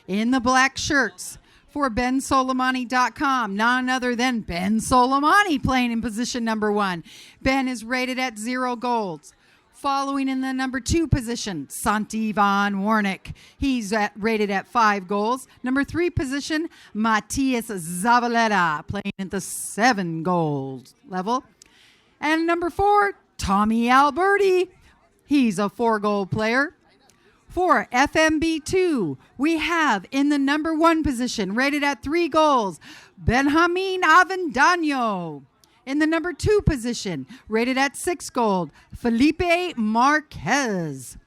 In the black shirts for bensoleimani.com, none other than Ben Soleimani playing in position number 1. Ben is rated at 0 golds. Following in the number 2 position, Santi Van Warnick. He's rated at 5 goals. Number 3 position, Matias Zavaleta, playing at the 7 gold level. And number 4, Tommy Alberti. He's a 4-goal player. For FMB Too, we have in the number 1 position, rated at 3 goals, Benjamin Avendaño. In the number 2 position, rated at 6 gold, Felipe Marquez.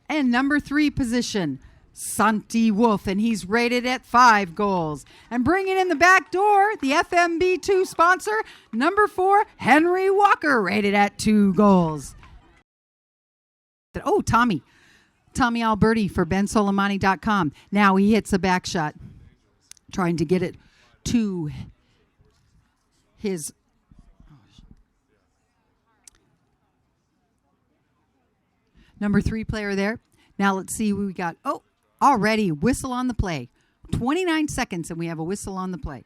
And number 3 position, Santi Wolf, and he's rated at 5 goals. And bringing in the back door, the FMB2 sponsor, number 4, Henry Walker, rated at 2 goals. Oh, Tommy Alberti for bensoleimani.com. Now he hits a back shot, trying to get it to his number 3 player there. Now let's see who we got. Oh, already whistle on the play. 29 seconds and we have a whistle on the play.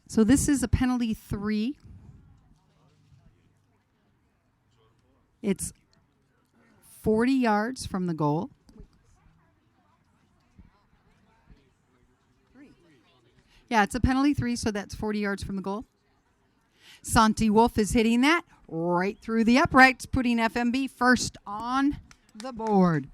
So this is a penalty 3. It's 40 yards from the goal. Yeah, it's a penalty 3, so that's 40 yards from the goal. Santi Wolf is hitting that right through the uprights, putting FMB first on the board.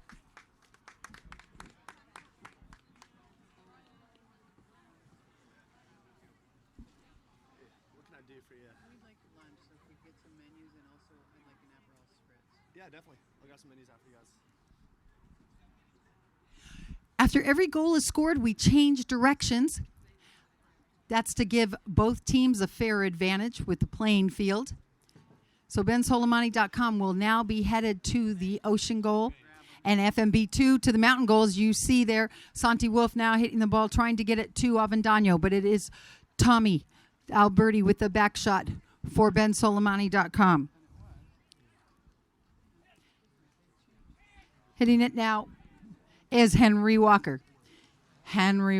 Yeah, definitely. I got some menus out for you guys. After every goal is scored, we change directions. That's to give both teams a fair advantage with the playing field. So bensoleimani.com will now be headed to the ocean goal, and FMB2 to the mountain goal. As you see there, Santi Wolf now hitting the ball, trying to get it to Avendaño, but it is Tommy Alberti with the back shot for bensoleimani.com. Hitting it now is Henry Walker. Henry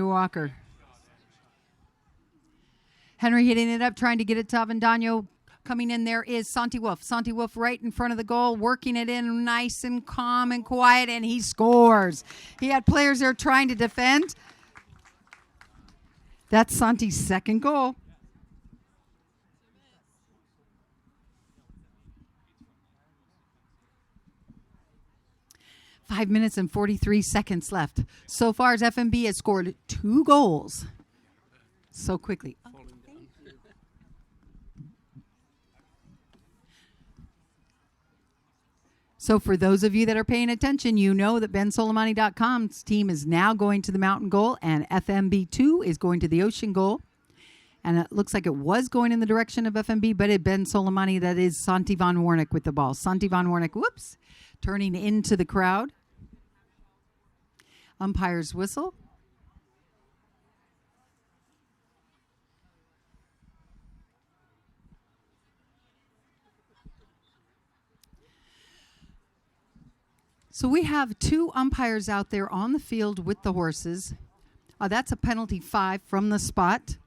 hitting it up, trying to get it to Avendaño. Coming in there is Santi Wolf. Santi Wolf right in front of the goal, working it in nice and calm and quiet, and he scores. He had players there trying to defend. That's Santi's 2nd goal. Five minutes and 43 seconds left. So far as FMB has scored 2 goals. So quickly. So for those of you that are paying attention, you know that bensoleimani.com's team is now going to the mountain goal, and FMB2 is going to the ocean goal. And it looks like it was going in the direction of FMB, but it Ben Soleimani, that is Santi Van Warnick with the ball. Santi Van Warnick, whoops, turning into the crowd. Umpire's whistle. So we have 2 umpires out there on the field with the horses. That's a penalty 5 from the spot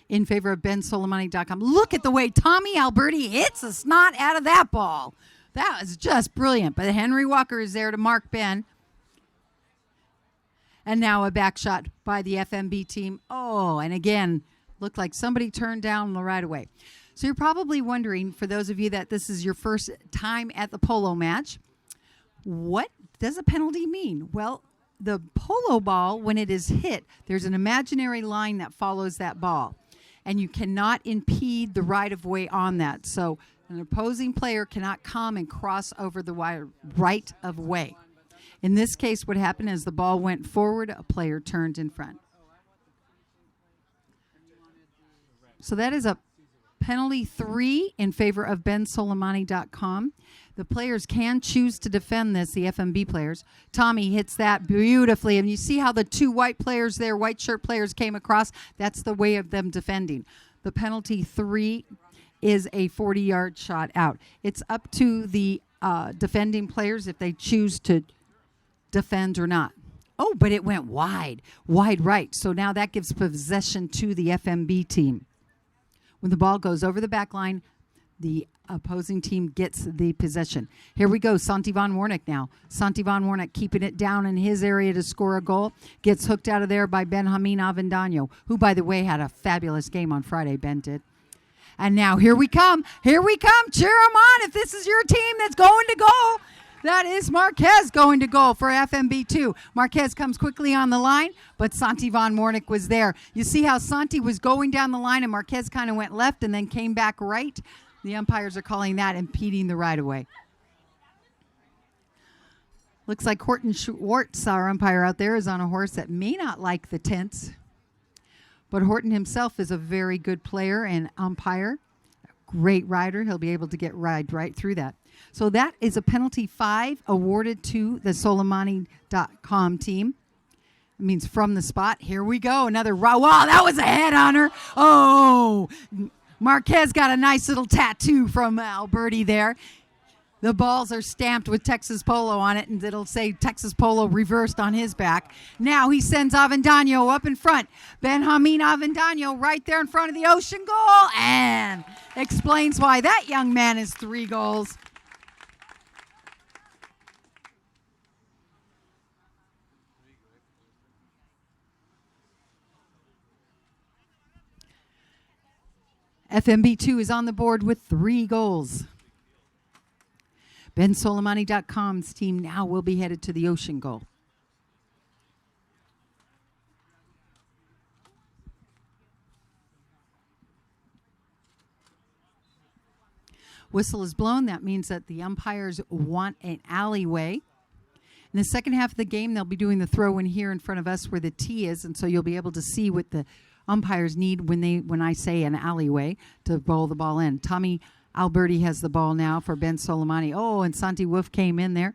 in favor of bensoleimani.com. Look at the way Tommy Alberti hits a snot out of that ball. That was just brilliant. But Henry Walker is there to mark Ben. And now a back shot by the FMB team. Oh, and again, looked like somebody turned down the right away. So you're probably wondering, for those of you that this is your first time at the polo match, what does a penalty mean? Well, the polo ball, when it is hit, there's an imaginary line that follows that ball. And you cannot impede the right-of-way on that. So an opposing player cannot come and cross over the right-of-way. In this case, what happened is the ball went forward, a player turned in front. So that is a Penalty 3 in favor of bensoleimani.com. The players can choose to defend this, the FMB players. Tommy hits that beautifully. And you see how the two white players there, white shirt players, came across? That's the way of them defending. The penalty 3 is a 40-yard shot out. It's up to the defending players if they choose to defend or not. Oh, but it went wide right. So now that gives possession to the FMB team. When the ball goes over the back line, the opposing team gets the possession. Here we go, Santi Von Warnick now. Santi Von Warnick keeping it down in his area to score a goal. Gets hooked out of there by Benjamin Avendano, who, by the way, had a fabulous game on Friday, Ben did. And now here we come. Here we come. Cheer them on if this is your team that's going to goal. That is Marquez going to goal for FMB Too. Marquez comes quickly on the line, but Santi Von Warnick was there. You see how Santi was going down the line and Marquez kind of went left and then came back right? The umpires are calling that impeding the right-of-way. Looks like Horton Schwartz, our umpire out there, is on a horse that may not like the tents. But Horton himself is a very good player and umpire. Great rider. He'll be able to get right through that. So that is a penalty 5 awarded to the Soleimani.com team. It means from the spot. Here we go. Another wow, that was a head on her. Oh, Marquez got a nice little tattoo from Alberti there. The balls are stamped with Texas Polo on it, and it'll say Texas Polo reversed on his back. Now he sends Avendano up in front. Benjamin Avendano right there in front of the Ocean goal, and explains why that young man is 3 goals. FMB Too is on the board with 3 goals. bensoleimani.com's team now will be headed to the Ocean goal. Whistle is blown. That means that the umpires want an alleyway. In the second half of the game, they'll be doing the throw in here in front of us where the tee is, and so you'll be able to see what the umpires need when I say an alleyway to bowl the ball in. Tommy Alberti has the ball now for Ben Soleimani. Oh, and Santi Wolf came in there.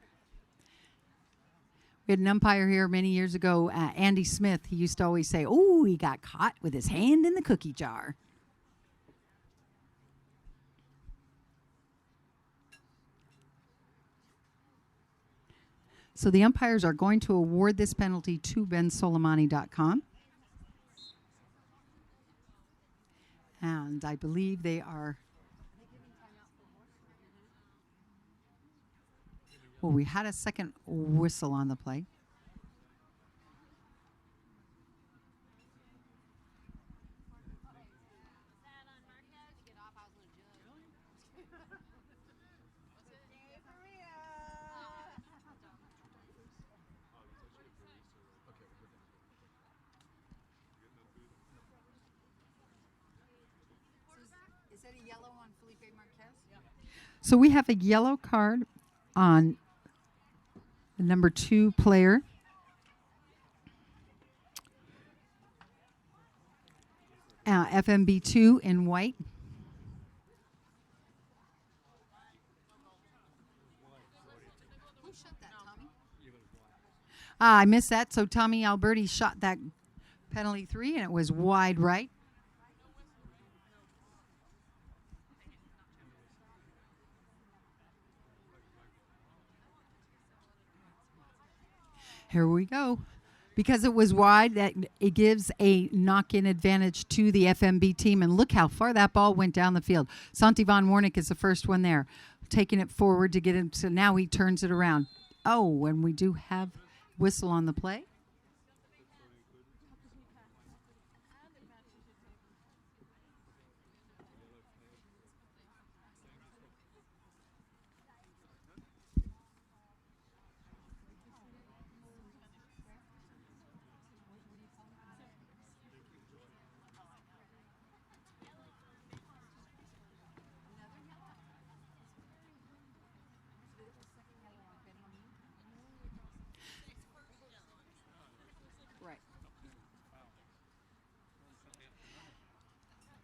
We had an umpire here many years ago, Andy Smith. He used to always say, oh, he got caught with his hand in the cookie jar. So the umpires are going to award this penalty to bensoleimani.com. And I believe they are... Well, we had a second whistle on the play. Is that a yellow on Felipe Marquez? Yeah. So we have a yellow card on the number 2 player. FMB Too in white. Who shot that, Tommy? I missed that. So Tommy Alberti shot that penalty 3, and it was wide right. Here we go. Because it was wide, that it gives a knock-in advantage to the FMB team. And look how far that ball went down the field. Santi Von Warnick is the first one there, taking it forward to get him. So now he turns it around. Oh, and we do have whistle on the play.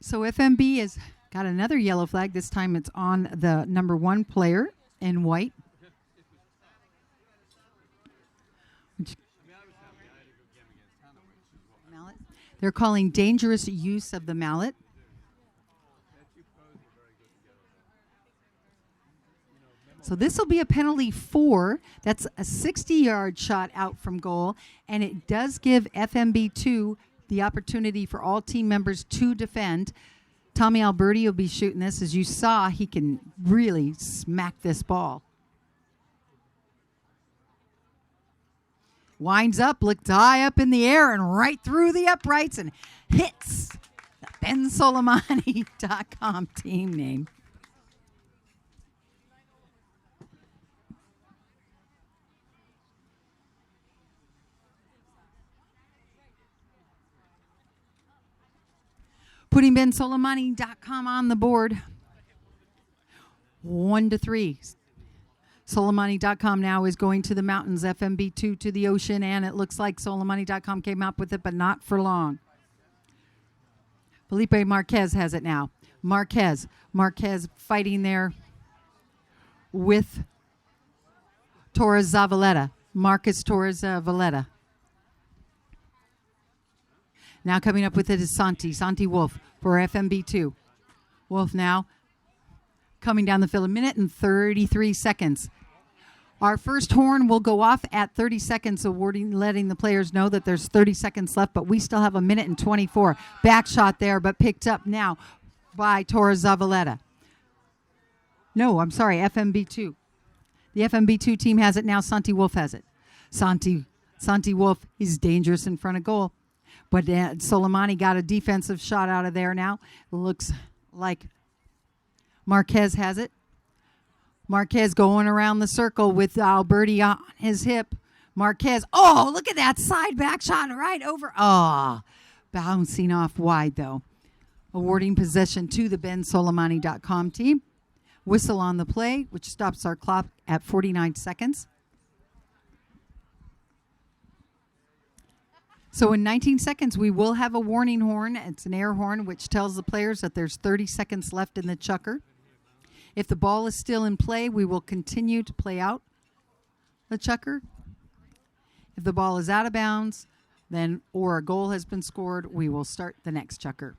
So FMB is Got another yellow flag. This time it's on the number 1 player in white. Mallet. They're calling dangerous use of the mallet. So this will be a penalty 4. That's a 60-yard shot out from goal, and it does give FMB 2 the opportunity for all team members to defend. Tommy Alberti will be shooting this. As you saw, he can really smack this ball. Winds up, looked high up in the air and right through the uprights and hits the bensoleimani.com team name. Putting bensoleimani.com on the board. 1-3. Soleimani.com now is going to the mountains. FMB 2 to the ocean, and it looks like Soleimani.com came up with it, but not for long. Felipe Marquez has it now. Marquez fighting there with Torres Zavaleta. Marcus Torres Zavaleta. Now coming up with it is Santi Wolf for FMB 2. Wolf now coming down the field, 1 minute and 33 seconds. Our first horn will go off at 30 seconds, letting the players know that there's 30 seconds left, but we still have 1 minute and 24. Back shot there, but picked up now by Torres Zavaleta. No, I'm sorry, FMB 2. The FMB 2 team has it now. Santi Wolf has it. Santi Wolf is dangerous in front of goal. But Soleimani got a defensive shot out of there now. Looks like Marquez has it. Marquez going around the circle with Alberti on his hip. Marquez, oh, look at that side back shot right over. Oh, bouncing off wide, though. Awarding possession to the bensoleimani.com team. Whistle on the play, which stops our clock at 49 seconds. So in 19 seconds, we will have a warning horn. It's an air horn, which tells the players that there's 30 seconds left in the chukker. If the ball is still in play, we will continue to play out the chukker. If the ball is out of bounds, then or a goal has been scored, we will start the next chukker.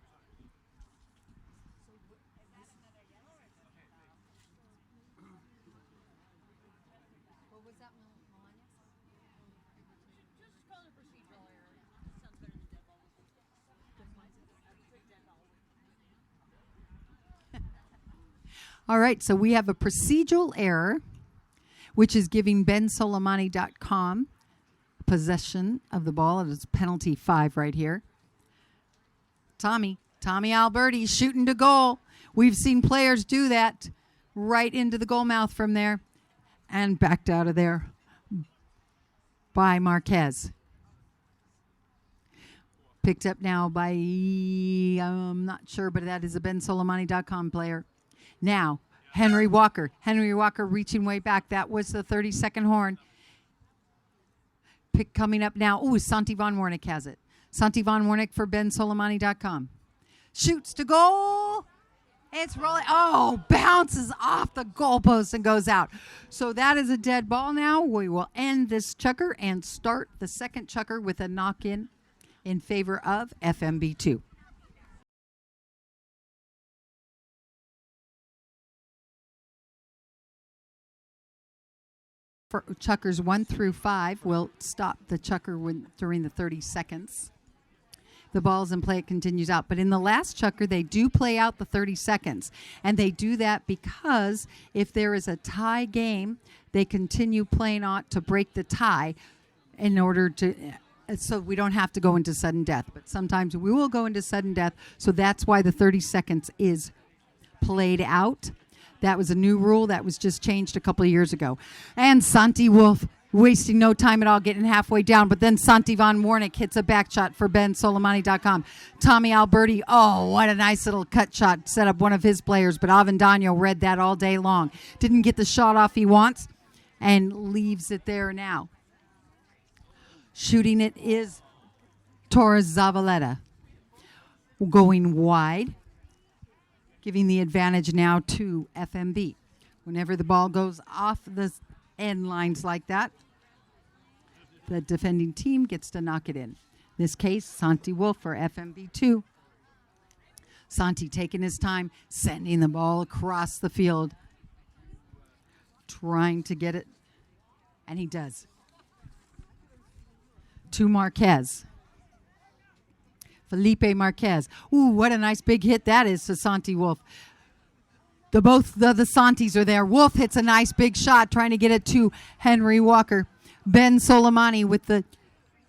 All right, so we have a procedural error, which is giving bensoleimani.com possession of the ball. It is penalty 5 right here. Tommy Alberti shooting to goal. We've seen players do that right into the goal mouth from there and backed out of there by Marquez. Picked up now by, I'm not sure, but that is a bensoleimani.com player. Now, Henry Walker reaching way back. That was the 30-second horn. Pick coming up now. Ooh, Santi Von Warnick has it. Santi Von Warnick for bensoleimani.com. Shoots to goal. It's rolling. Oh, bounces off the goalpost and goes out. So that is a dead ball now. We will end this chukker and start the second chukker with a knock-in favor of FMB 2. For chukkers 1 through 5, we'll stop the chukker during the 30 seconds. The ball's in play, it continues out. But in the last chukker, they do play out the 30 seconds. And they do that because if there is a tie game, they continue playing on to break the tie in order to, so we don't have to go into sudden death. But sometimes we will go into sudden death, so that's why the 30 seconds is played out. That was a new rule that was just changed a couple of years ago. And Santi Wolf wasting no time at all, getting halfway down. But then Santi Von Warnick hits a back shot for bensoleimani.com. Tommy Alberti, oh, what a nice little cut shot. Set up one of his players, but Avendano read that all day long. Didn't get the shot off he wants and leaves it there now. Shooting it is Torres Zavaleta. Going wide. giving the advantage now to FMB. Whenever the ball goes off the end lines like that, the defending team gets to knock it in. In this case, Santi Wolf for FMB Too. Santi taking his time, sending the ball across the field, trying to get it, and he does. To Marquez. Felipe Marquez. Ooh, what a nice big hit that is to Santi Wolf. Both the Santis are there. Wolf hits a nice big shot, trying to get it to Henry Walker. Ben Soleimani with the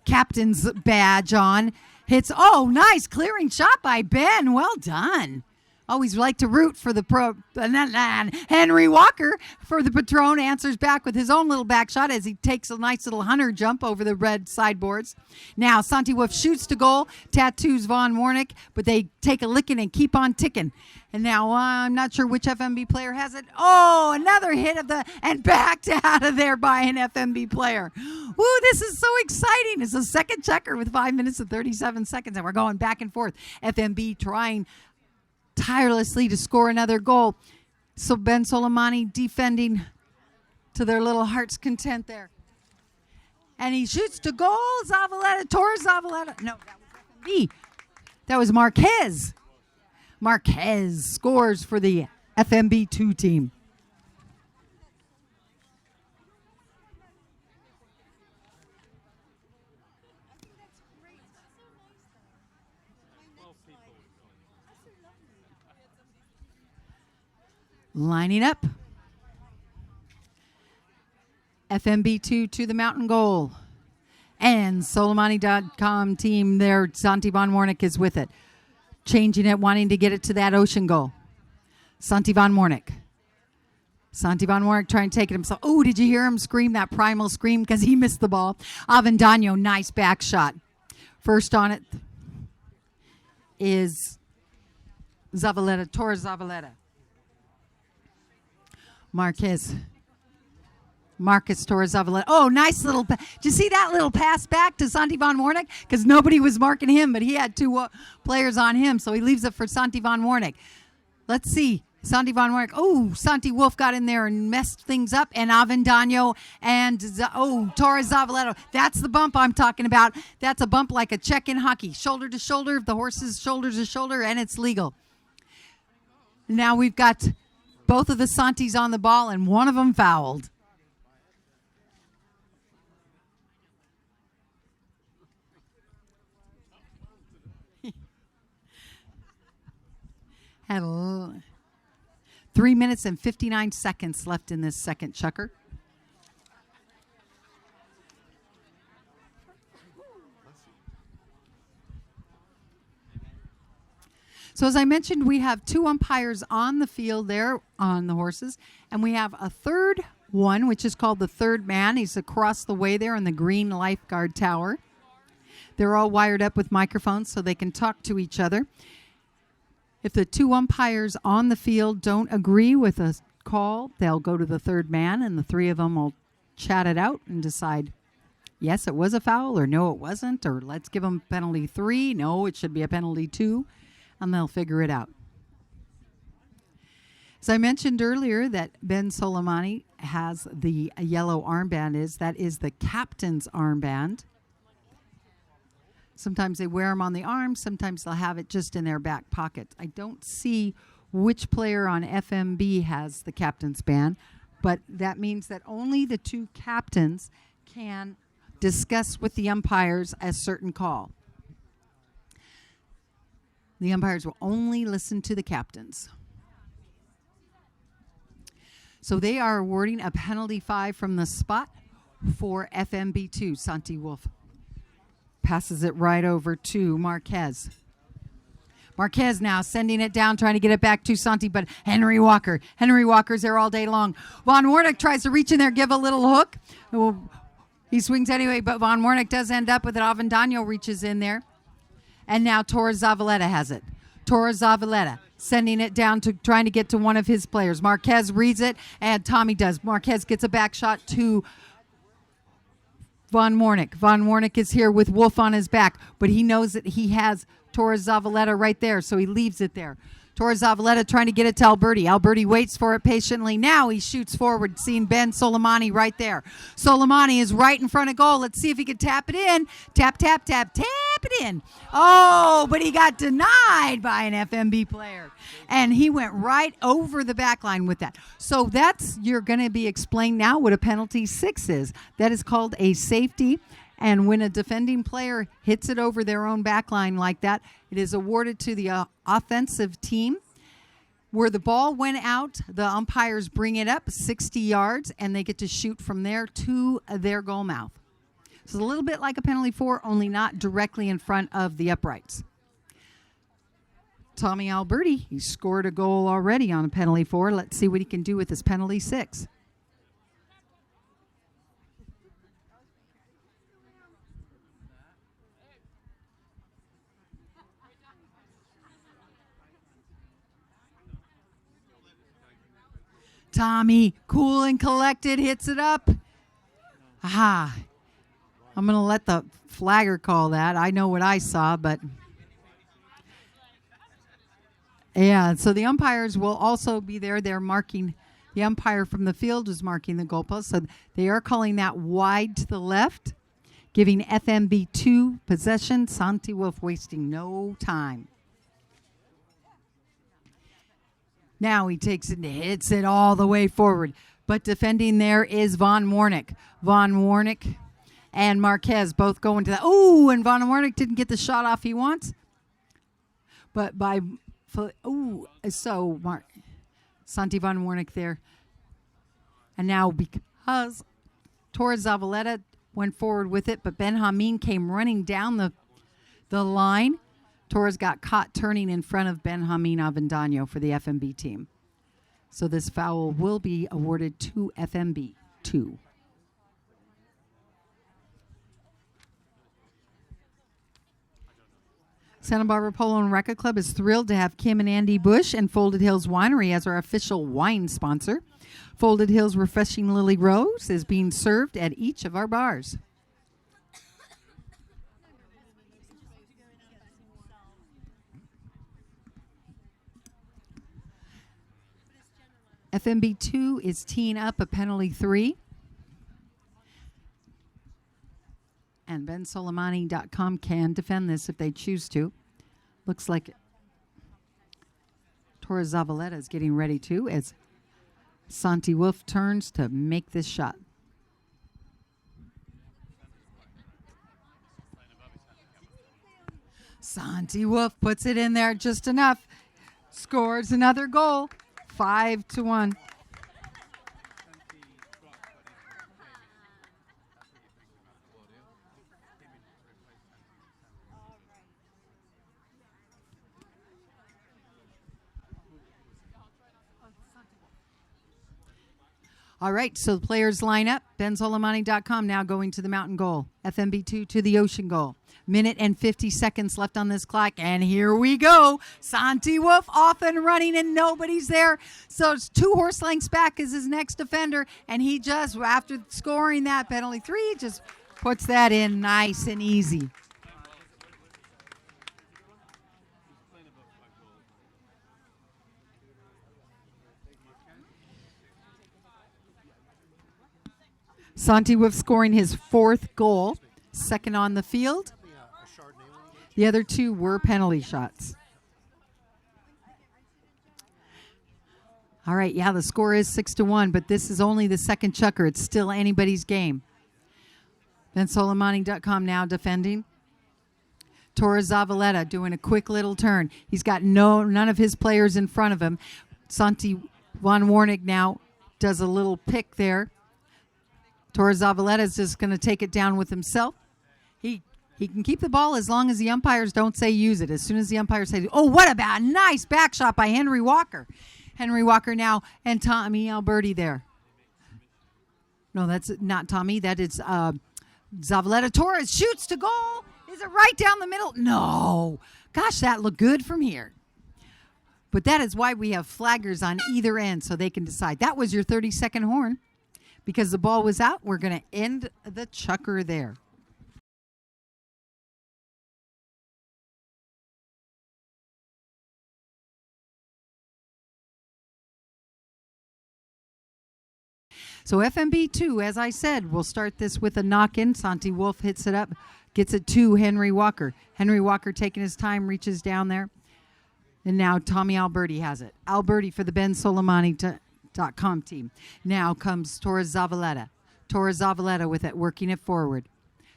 captain's badge on. Hits, oh, nice clearing shot by Ben. Well done. Always like to root for the pro. Henry Walker for the Patron answers back with his own little back shot as he takes a nice little hunter jump over the red sideboards. Now Santi Wolf shoots to goal, tattoos Von Warnick, but they take a licking and keep on ticking. And now I'm not sure which FMB player has it. Oh, another hit and backed out of there by an FMB player. Woo, this is so exciting. It's a second checker with 5 minutes and 37 seconds, and we're going back and forth. FMB trying tirelessly to score another goal. So Ben Soleimani defending to their little heart's content there. And he shoots to goal. Zavaleta, Torres Zavaleta. No, that was FMB. That was Marquez. Marquez scores for the FMB 2 team. Lining up. FMB 2 to the mountain goal. And Soleimani.com team there, Santi Von Warnick is with it. Changing it, wanting to get it to that ocean goal. Santi Von Warnick. Santi Von Warnick trying to take it himself. Oh, did you hear him scream that primal scream because he missed the ball? Avendano, nice back shot. First on it is Zavaleta, Torres Zavaleta. Marcus Torres Zavaleta. Oh, nice little did you see that little pass back to Santi Von Warnick? Because nobody was marking him, but he had two players on him, so he leaves it for Santi Von Warnick. Let's see. Santi Von Warnick. Oh, Santi Wolf got in there and messed things up. And Avendano and, Torres Zavaleta. That's the bump I'm talking about. That's a bump like a check in hockey. Shoulder to shoulder, the horse's shoulder to shoulder, and it's legal. Now we've got both of the Santis on the ball, and one of them fouled. Had 3 minutes and 59 seconds left in this second chukker. So as I mentioned, we have two umpires on the field there on the horses, and we have a third one, which is called the third man. He's across the way there in the green lifeguard tower. They're all wired up with microphones so they can talk to each other. If the two umpires on the field don't agree with a call, they'll go to the third man, and the three of them will chat it out and decide, yes, it was a foul, or no, it wasn't, or let's give them penalty 3. No, it should be a penalty 2, and they'll figure it out. As I mentioned earlier that Ben Soleimani has the yellow armband. That is the captain's armband. Sometimes they wear them on the arm. Sometimes they'll have it just in their back pocket. I don't see which player on FMB has the captain's band, but that means that only the two captains can discuss with the umpires a certain call. The umpires will only listen to the captains. So they are awarding a penalty 5 from the spot for FMB 2. Santi Wolf passes it right over to Marquez. Marquez now sending it down, trying to get it back to Santi, but Henry Walker's there all day long. Von Warnick tries to reach in there, give a little hook. He swings anyway, but Von Warnick does end up with it. Avendano reaches in there. And now Torres Zavaleta has it. Torres Zavaleta sending it down to trying to get to one of his players. Marquez reads it, and Tommy does. Marquez gets a back shot to Von Warnick. Von Warnick is here with Wolf on his back, but he knows that he has Torres Zavaleta right there, so he leaves it there. Towards Zavaleta trying to get it to Alberti. Alberti waits for it patiently. Now he shoots forward, seeing Ben Soleimani right there. Soleimani is right in front of goal. Let's see if he can tap it in. Tap, tap, tap, tap it in. Oh, but he got denied by an FMB player. And he went right over the back line with that. So you're going to be explained now what a penalty 6 is. That is called a safety. And when a defending player hits it over their own back line like that, it is awarded to the offensive team. Where the ball went out, the umpires bring it up 60 yards, and they get to shoot from there to their goal mouth. So it's a little bit like a penalty 4, only not directly in front of the uprights. Tommy Alberti, he scored a goal already on a penalty 4. Let's see what he can do with his penalty 6. Tommy, cool and collected, hits it up. Aha. I'm going to let the flagger call that. I know what I saw, but... Yeah, so the umpires will also be there. They're marking, the umpire from the field is marking the goalpost. So they are calling that wide to the left, giving FMB 2 possession. Santi Wolf wasting no time. Now he takes it and hits it all the way forward. But defending there is Von Warnick. Von Warnick and Marquez both going to that. Oh, and Von Warnick didn't get the shot off he wants. But by... Santi Von Warnick there. And now because Torres Zavaleta went forward with it, but Ben Hameen came running down the line. Torres got caught turning in front of Ben Hameen Avendano for the FMB team. So this foul will be awarded to FMB 2. Santa Barbara Polo and Racquet Club is thrilled to have Kim and Andy Bush and Folded Hills Winery as our official wine sponsor. Folded Hills Refreshing Lily Rose is being served at each of our bars. FMB 2 is teeing up a penalty 3. And bensoleimani.com can defend this if they choose to. Looks like Torres Zavaleta is getting ready to as Santi Wolf turns to make this shot. Santi Wolf puts it in there just enough. Scores another goal. 5-1. All right, so the players line up. bensoleimani.com now going to the mountain goal. FMB 2 to the ocean goal. Minute and 50 seconds left on this clock, and here we go. Santi Wolf off and running, and nobody's there. So it's 2 horse lengths back is his next defender, and he just, after scoring that penalty 3, just puts that in nice and easy. Santi Wolf scoring his 4th goal, 2nd on the field. The other 2 were penalty shots. All right, yeah, the score is 6-1, but this is only the second chukker. It's still anybody's game. bensoleimani.com now defending. Torres Zavaleta doing a quick little turn. He's got none of his players in front of him. Santi Von Warnick now does a little pick there. Torres Zavaleta is just going to take it down with himself. He can keep the ball as long as the umpires don't say use it. As soon as the umpires say, oh, what about a nice back shot by Henry Walker. Henry Walker now and Tommy Alberti there. No, that's not Tommy. That is Zavaleta. Torres shoots to goal. Is it right down the middle? No. Gosh, that looked good from here. But that is why we have flaggers on either end so they can decide. That was your 30-second horn. Because the ball was out, we're going to end the chukker there. So FMB2, as I said, we'll start this with a knock-in. Santi Wolf hits it up, gets it to Henry Walker. Henry Walker taking his time, reaches down there. And now Tommy Alberti has it. Alberti for the BenSoleimani.com team. Now comes Torres Zavaleta. Torres Zavaleta with it, working it forward.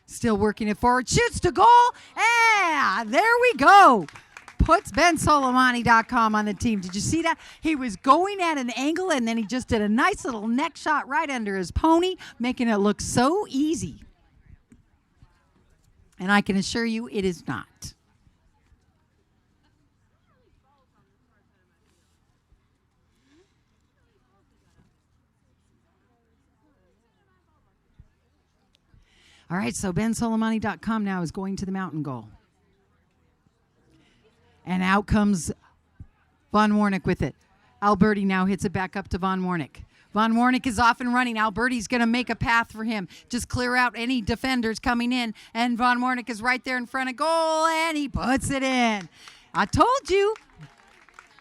Still working it forward. Shoots to goal. And there we go. Puts BenSoleimani.com on the team. Did you see that? He was going at an angle, and then he just did a nice little neck shot right under his pony, making it look so easy. And I can assure you it is not. All right, so BenSoleimani.com now is going to the mountain goal. And out comes Von Warnick with it. Alberti now hits it back up to Von Warnick. Von Warnick is off and running. Alberti's going to make a path for him. Just clear out any defenders coming in. And Von Warnick is right there in front of goal, and he puts it in. I told you.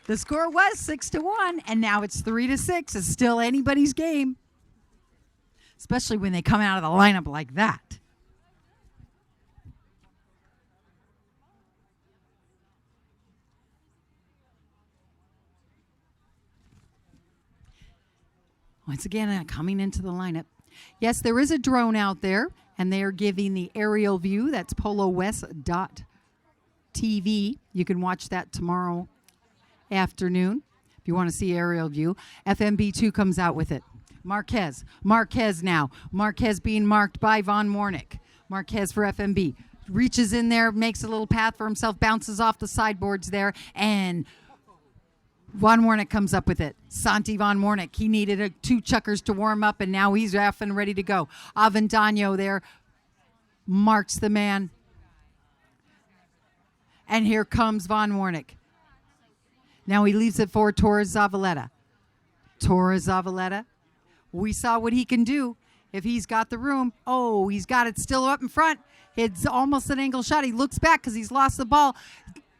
The score was 6-1, and now it's 3-6. It's still anybody's game, especially when they come out of the lineup like that. Once again, coming into the lineup. Yes, there is a drone out there, and they are giving the aerial view. That's polowest.tv. You can watch that tomorrow afternoon if you want to see aerial view. FMB2 comes out with it. Marquez now. Marquez being marked by Von Warnick. Marquez for FMB. Reaches in there, makes a little path for himself, bounces off the sideboards there, and Von Warnick comes up with it. Santi Von Warnick. He needed 2 chuckers to warm up, and now he's off and ready to go. Avendano there marks the man. And here comes Von Warnick. Now he leaves it for Torres Zavaleta. Torres Zavaleta. We saw what he can do if he's got the room. Oh, he's got it still up in front. It's almost an angle shot. He looks back because he's lost the ball.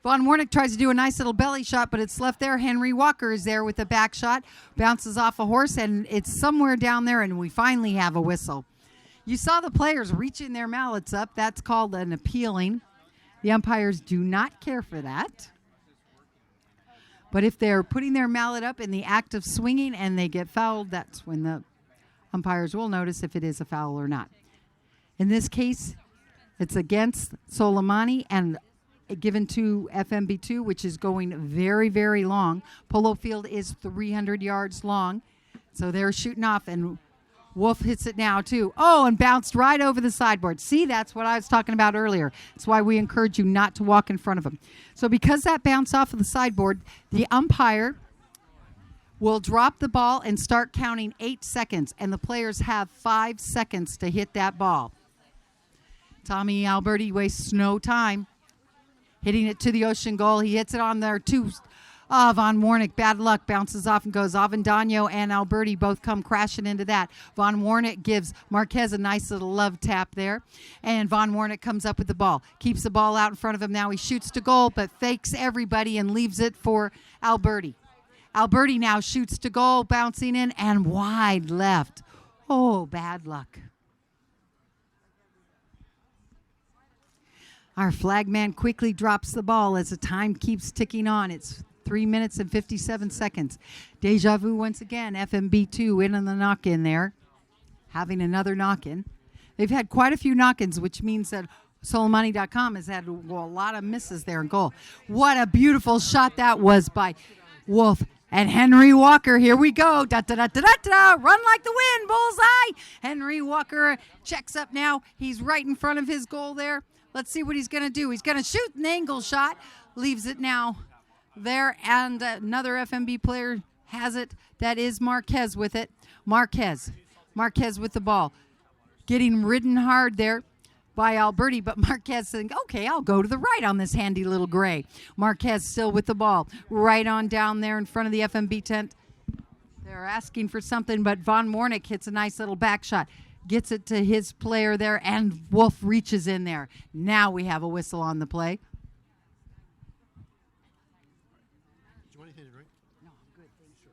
Von Warnick tries to do a nice little belly shot, but it's left there. Henry Walker is there with the back shot. Bounces off a horse, and it's somewhere down there, and we finally have a whistle. You saw the players reaching their mallets up. That's called an appealing. The umpires do not care for that. But if they're putting their mallet up in the act of swinging and they get fouled, that's when the umpires will notice if it is a foul or not. In this case, it's against Soleimani and given to FMB2, which is going very, very long. Polo field is 300 yards long. So they're shooting off, and Wolf hits it now, too. Oh, and bounced right over the sideboard. See, that's what I was talking about earlier. That's why we encourage you not to walk in front of them. So because that bounced off of the sideboard, the umpire will drop the ball and start counting 8 seconds, and the players have 5 seconds to hit that ball. Tommy Alberti wastes no time. Hitting it to the ocean goal. He hits it on there, too. Von Warnick, bad luck, bounces off and goes. Avendano and Alberti both come crashing into that. Von Warnick gives Marquez a nice little love tap there. And Von Warnick comes up with the ball. Keeps the ball out in front of him. Now he shoots to goal, but fakes everybody and leaves it for Alberti. Alberti now shoots to goal, bouncing in and wide left. Oh, bad luck. Our flag man quickly drops the ball as the time keeps ticking on. It's 3 minutes and 57 seconds. Deja vu once again. FMB2 in on the knock-in there. Having another knock-in. They've had quite a few knock-ins, which means that Soleimani.com has had a lot of misses there in goal. What a beautiful shot that was by Wolf. And Henry Walker, here we go. Da-da-da-da-da-da. Run like the wind, bullseye. Henry Walker checks up now. He's right in front of his goal there. Let's see what he's going to do. He's going to shoot an angle shot. Leaves it now there. And another FMB player has it. That is Marquez with it. Marquez with the ball. Getting ridden hard there by Alberti. But Marquez saying, okay, I'll go to the right on this handy little gray. Marquez still with the ball. Right on down there in front of the FMB tent. They're asking for something, but Von Warnick hits a nice little back shot. Gets it to his player there, and Wolf reaches in there. Now we have a whistle on the play. Do you want to hit it, right? No, I'm good. Thank you.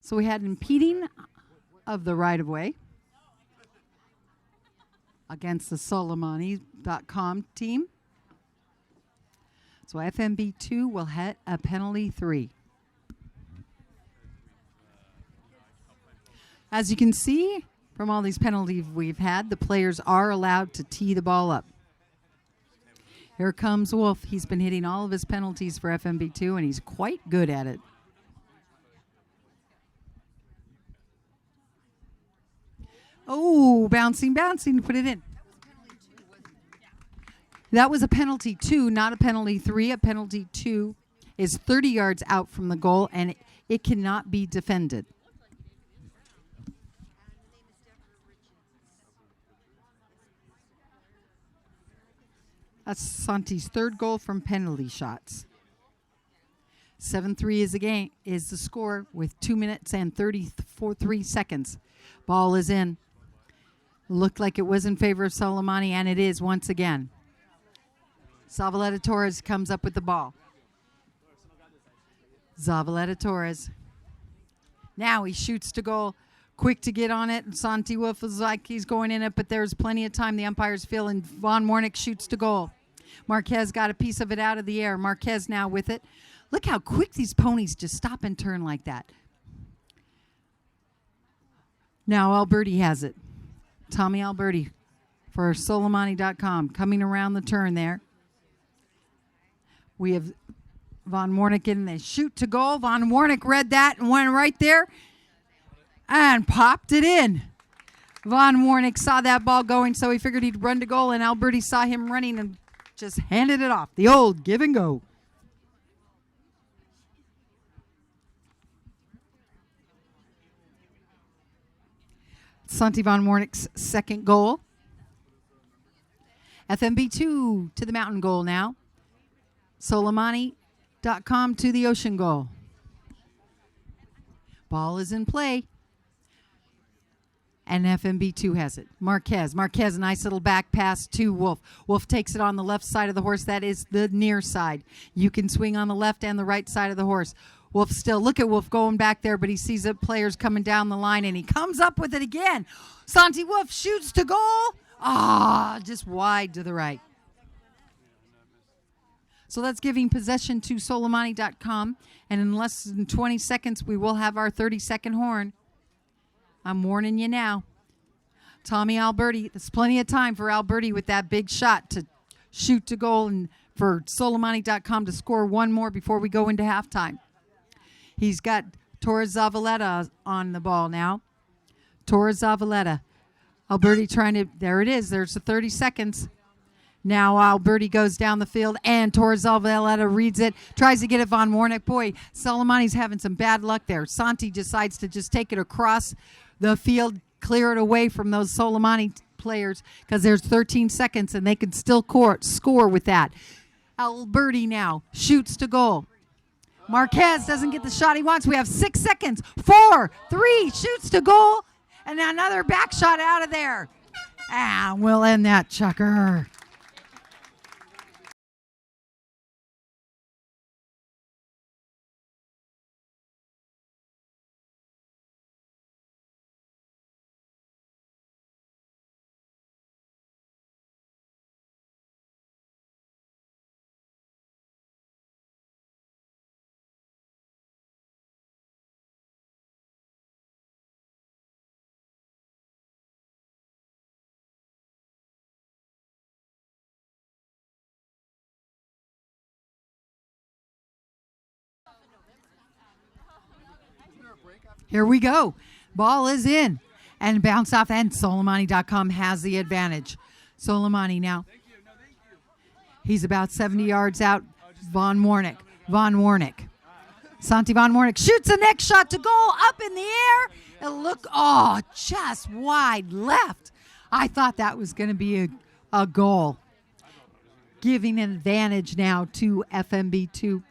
So we had impeding of the right-of-way against the Soleimani.com team. So FMB 2 will hit a penalty 3. As you can see from all these penalties we've had, the players are allowed to tee the ball up. Here comes Wolf. He's been hitting all of his penalties for FMB 2, and he's quite good at it. Oh, bouncing, put it in. That was a penalty 2, not a penalty 3. A penalty 2 is 30 yards out from the goal, and it cannot be defended. That's Santi's third goal from penalty shots. 7-3 is the score with 2 minutes and 33 seconds. Ball is in. Looked like it was in favor of Soleimani, and it is once again. Zavaleta Torres comes up with the ball. Zavaleta Torres. Now he shoots to goal. Quick to get on it. And Santi Wolf is like he's going in it, but there's plenty of time. The umpires feel, and Von Warnick shoots to goal. Marquez got a piece of it out of the air. Marquez now with it. Look how quick these ponies just stop and turn like that. Now Alberti has it. Tommy Alberti for Soleimani.com coming around the turn there. We have Von Warnick in the shoot to goal. Von Warnick read that and went right there and popped it in. Von Warnick saw that ball going, so he figured he'd run to goal, and Alberti saw him running and just handed it off. The old give and go. Santi Von Warnick's second goal. FMB 2 to the mountain goal now. Soleimani.com to the ocean goal. Ball is in play. And FMB 2 has it. Marquez, a nice little back pass to Wolf. Wolf takes it on the left side of the horse. That is the near side. You can swing on the left and the right side of the horse. Wolf still, look at Wolf going back there, but he sees the players coming down the line, and he comes up with it again. Santi Wolf shoots to goal. Just wide to the right. So that's giving possession to Soleimani.com, and in less than 20 seconds, we will have our 30-second horn. I'm warning you now. Tommy Alberti, there's plenty of time for Alberti with that big shot to shoot to goal and for Soleimani.com to score one more before we go into halftime. He's got Torres Zavaleta on the ball now. Torres Zavaleta. Alberti trying to, there it is. There's the 30 seconds. Now Alberti goes down the field, and Torres Zavaleta reads it, tries to get it Von Warnick. Boy, Soleimani's having some bad luck there. Santi decides to just take it across the field, clear it away from those Soleimani players because there's 13 seconds, and they can still score with that. Alberti now shoots to goal. Marquez doesn't get the shot he wants. We have 6 seconds. 4, 3, shoots to goal, and another back shot out of there. And we'll end that chucker. Here we go. Ball is in and bounce off, and Soleimani.com has the advantage. Soleimani now. He's about 70 yards out. Von Warnick. Santi Von Warnick shoots the next shot to goal, up in the air. And look, just wide left. I thought that was going to be a goal. Giving an advantage now to FMB 2.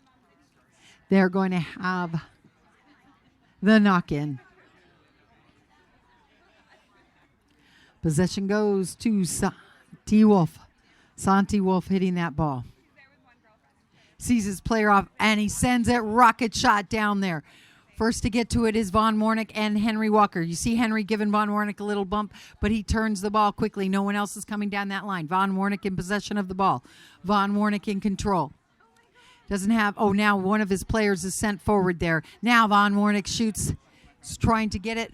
They're going to have the knock-in. Possession goes to Santi Wolf. Santi Wolf hitting that ball. Sees his player off, and he sends it rocket shot down there. First to get to it is Von Warnick and Henry Walker. You see Henry giving Von Warnick a little bump, but he turns the ball quickly. No one else is coming down that line. Von Warnick in possession of the ball. Von Warnick in control. Doesn't have, now one of his players is sent forward there. Now Von Warnick shoots, trying to get it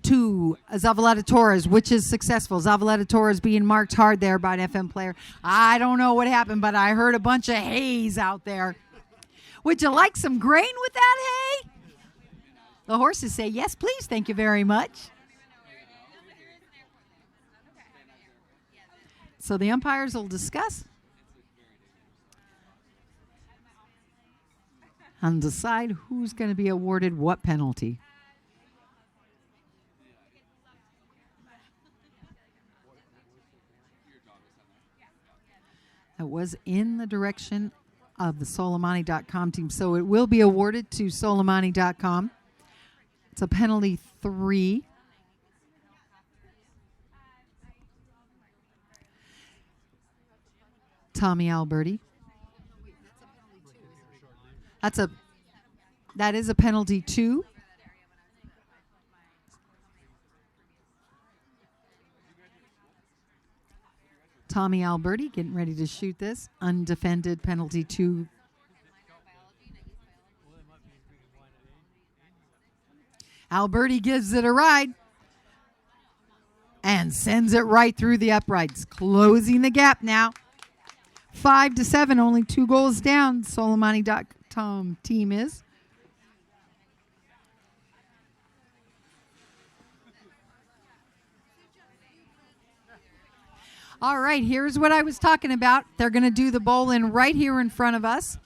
to Zavaleta Torres, which is successful. Zavaleta Torres being marked hard there by an FM player. I don't know what happened, but I heard a bunch of haze out there. Would you like some grain with that hay? The horses say, yes, please, thank you very much. So the umpires will discuss and decide who's going to be awarded what penalty. That was in the direction of the Soleimani.com team, so it will be awarded to Soleimani.com. It's a penalty 3. Tommy Alberti. That is a penalty 2. Tommy Alberti getting ready to shoot this. Undefended penalty 2. Alberti gives it a ride and sends it right through the uprights, closing the gap now. 5-7, only 2 goals down. Soleimani.com team is. All right, here's what I was talking about. They're going to do the bowl-in right here in front of us.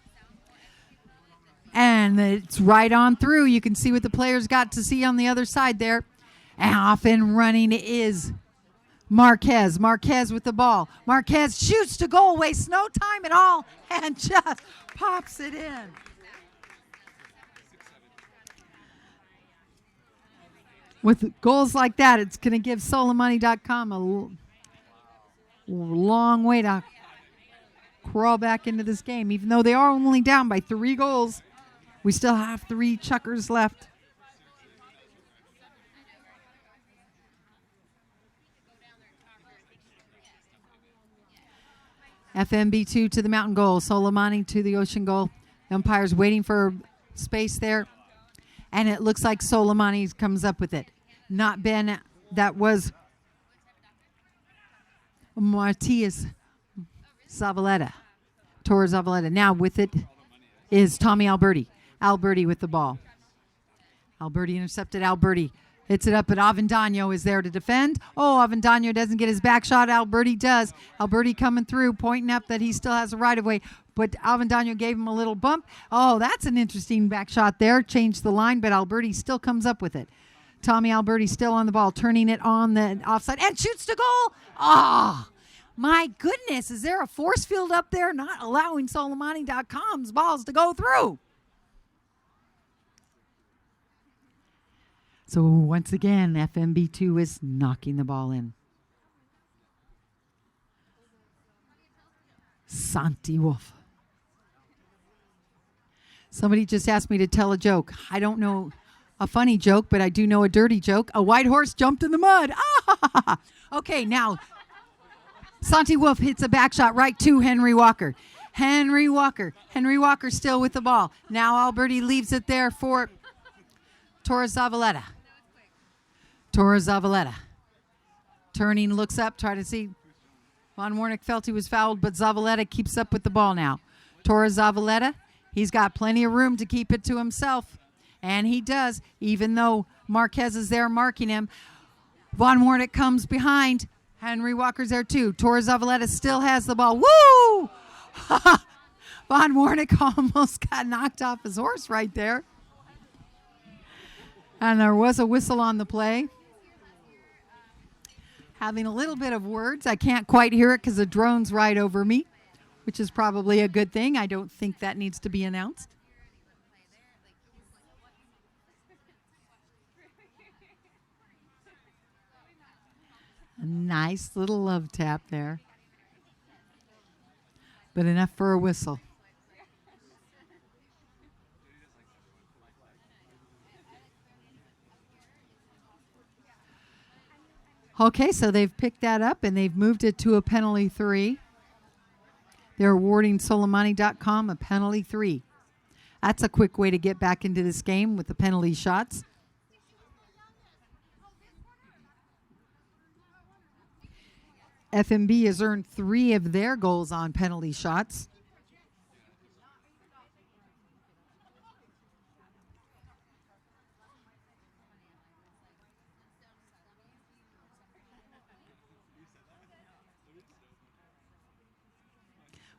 And it's right on through. You can see what the players got to see on the other side there. And off and running is Marquez. Marquez with the ball. Marquez shoots to goal, wastes no time at all, and just pops it in. With goals like that, it's going to give Soleimani.com a long way to crawl back into this game. Even though they are only down by 3 goals, we still have 3 chukkers left. FMB 2 to the mountain goal. Soleimani to the ocean goal. The umpire's waiting for space there. And it looks like Soleimani comes up with it. Not Ben. That was Matias Zavaleta. Torres Zavaleta. Now with it is Tommy Alberti. Alberti with the ball. Alberti intercepted. Alberti hits it up, but Avendano is there to defend. Oh, Avendano doesn't get his back shot. Alberti does. Alberti coming through, pointing up that he still has a right-of-way, but Avendano gave him a little bump. Oh, that's an interesting back shot there. Changed the line, but Alberti still comes up with it. Tommy Alberti still on the ball, turning it on the offside, and shoots to goal. Oh, my goodness. Is there a force field up there not allowing Soleimani.com's balls to go through? So once again, FMB2 is knocking the ball in. Santi Wolf. Somebody just asked me to tell a joke. I don't know a funny joke, but I do know a dirty joke. A white horse jumped in the mud. Ah! Okay, now Santi Wolf hits a back shot right to Henry Walker. Henry Walker still with the ball. Now Alberti leaves it there for Torres Zavaleta. Torres Zavaleta. Turning, looks up, try to see. Von Warnick felt he was fouled, but Zavaleta keeps up with the ball now. Torres Zavaleta, he's got plenty of room to keep it to himself. And he does, even though Marquez is there marking him. Von Warnick comes behind. Henry Walker's there too. Torres Zavaleta still has the ball. Woo! Von Warnick almost got knocked off his horse right there. And there was a whistle on the play. Having a little bit of words. I can't quite hear it because the drone's right over me, which is probably a good thing. I don't think that needs to be announced. A nice little love tap there. But enough for a whistle. Okay, so they've picked that up and they've moved it to a penalty 3. They're awarding Soleimani.com a penalty 3. That's a quick way to get back into this game with the penalty shots. FMB has earned 3 of their goals on penalty shots.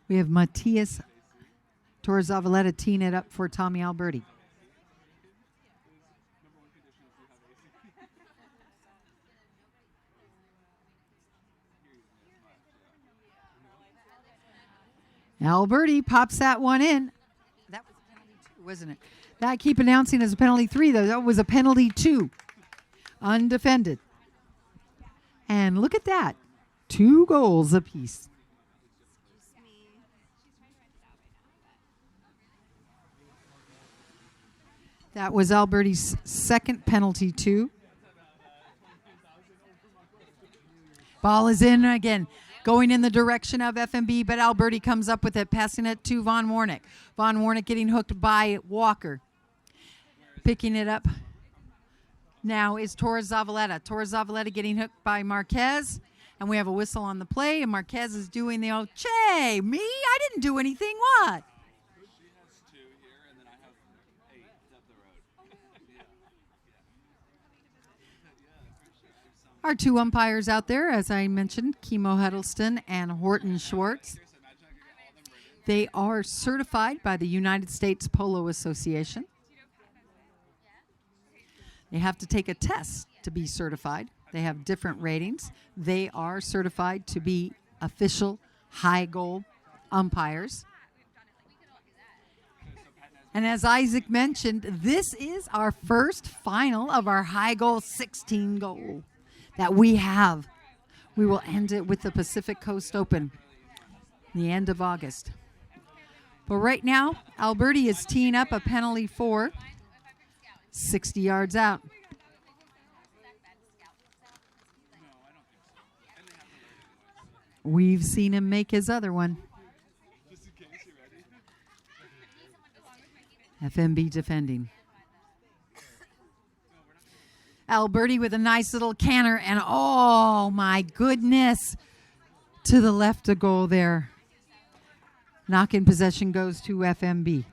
We have Matias Torres-Zavaleta teeing it up for Tommy Alberti. Alberti pops that one in. That was a penalty 2, wasn't it? That I keep announcing as a penalty 3, though. That was a penalty 2. Undefended. And look at that. 2 goals apiece. That was Alberti's second penalty 2. Ball is in again, going in the direction of FMB, but Alberti comes up with it, passing it to Von Warnick. Von Warnick getting hooked by Walker. Picking it up now is Torres-Zavaleta. Torres-Zavaleta getting hooked by Marquez. And we have a whistle on the play, and Marquez is doing the old, "Che, me? I didn't do anything, what?" Our 2 umpires out there, as I mentioned, Kimo Huddleston and Horton Schwartz. They are certified by the United States Polo Association. They have to take a test to be certified. They have different ratings. They are certified to be official high goal umpires. And as Isaac mentioned, this is our first final of our high goal 16 goal that we have. We will end it with the Pacific Coast Open the end of August. But right now, Alberti is teeing up a penalty 4, 60 yards out. We've seen him make his other one. FMB defending. Alberti with a nice little canter, and oh my goodness, to the left of goal there. Knock in possession goes to FMB.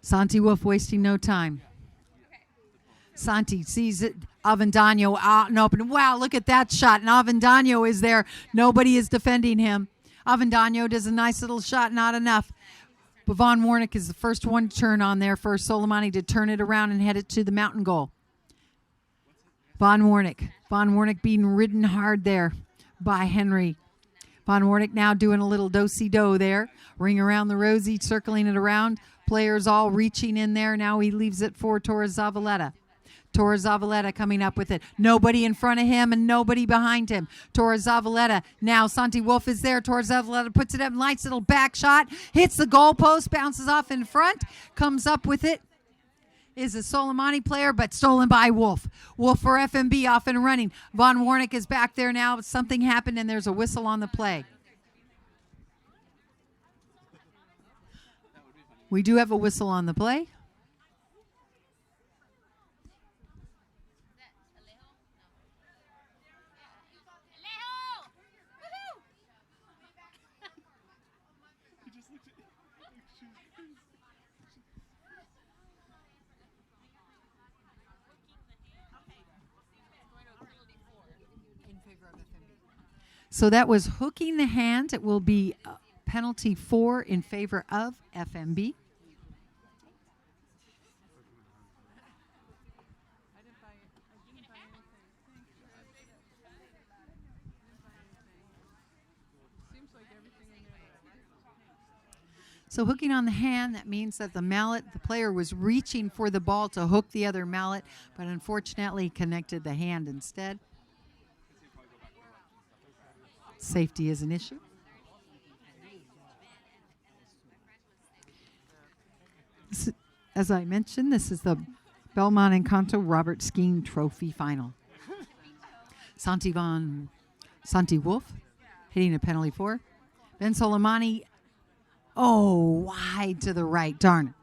Santi Wolf wasting no time. Santi sees it. Avendano out and open. Wow, look at that shot. And Avendano is there. Nobody is defending him. Avendano does a nice little shot, not enough. But Von Warnick is the first one to turn on there for Soleimani to turn it around and head it to the mountain goal. Von Warnick. Von Warnick being ridden hard there by Henry. Von Warnick now doing a little do-si-do there. Ring around the rosy, circling it around. Players all reaching in there. Now he leaves it for Torres-Zavaleta. Torres-Zavaleta coming up with it. Nobody in front of him and nobody behind him. Torres-Zavaleta. Now Santi Wolf is there. Torres-Zavaleta puts it up. Nice little back shot. Hits the goalpost. Bounces off in front. Comes up with it. Is a Soleimani player, but stolen by Wolf. Wolf for FMB off and running. Von Warnick is back there now. Something happened and there's a whistle on the play. We do have a whistle on the play. So that was hooking the hand. It will be penalty 4 in favor of FMB. So hooking on the hand, that means that the mallet, the player was reaching for the ball to hook the other mallet, but unfortunately connected the hand instead. Safety is an issue. As I mentioned, this is the Belmont Encanto Robert Skeen Trophy Final. Santi Wolf hitting a penalty for. Ben Soleimani, wide to the right. Darn it.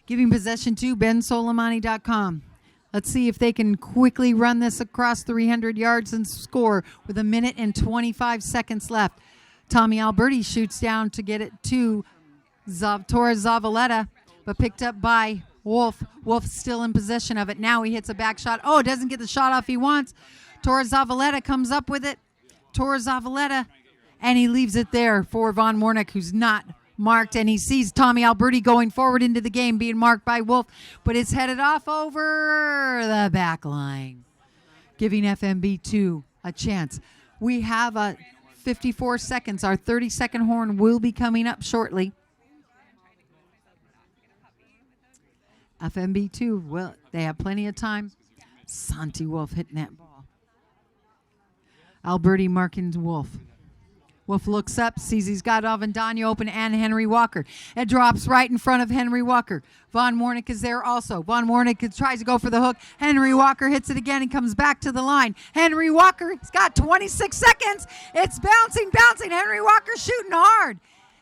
Giving possession to bensoleimani.com. Let's see if they can quickly run this across 300 yards and score with 1 minute and 25 seconds left. Tommy Alberti shoots down to get it to Torres Zavaleta, but picked up by Wolf. Wolf still in possession of it. Now he hits a back shot. Doesn't get the shot off he wants. Torres Zavaleta comes up with it. Torres Zavaleta, and he leaves it there for Von Warnick, who's not marked, and he sees Tommy Alberti going forward into the game, being marked by Wolf, but it's headed off over the back line, giving FMB 2 a chance. We have 54 seconds. Our 30-second horn will be coming up shortly. FMB 2, well, they have plenty of time. Santi Wolf hitting that ball. Alberti marking Wolf. Wolf looks up, sees he's got Avendano open and Henry Walker. It drops right in front of Henry Walker. Von Warnick is there also. Von Warnick tries to go for the hook. Henry Walker hits it again and comes back to the line. Henry Walker's got 26 seconds. It's bouncing. Henry Walker shooting hard.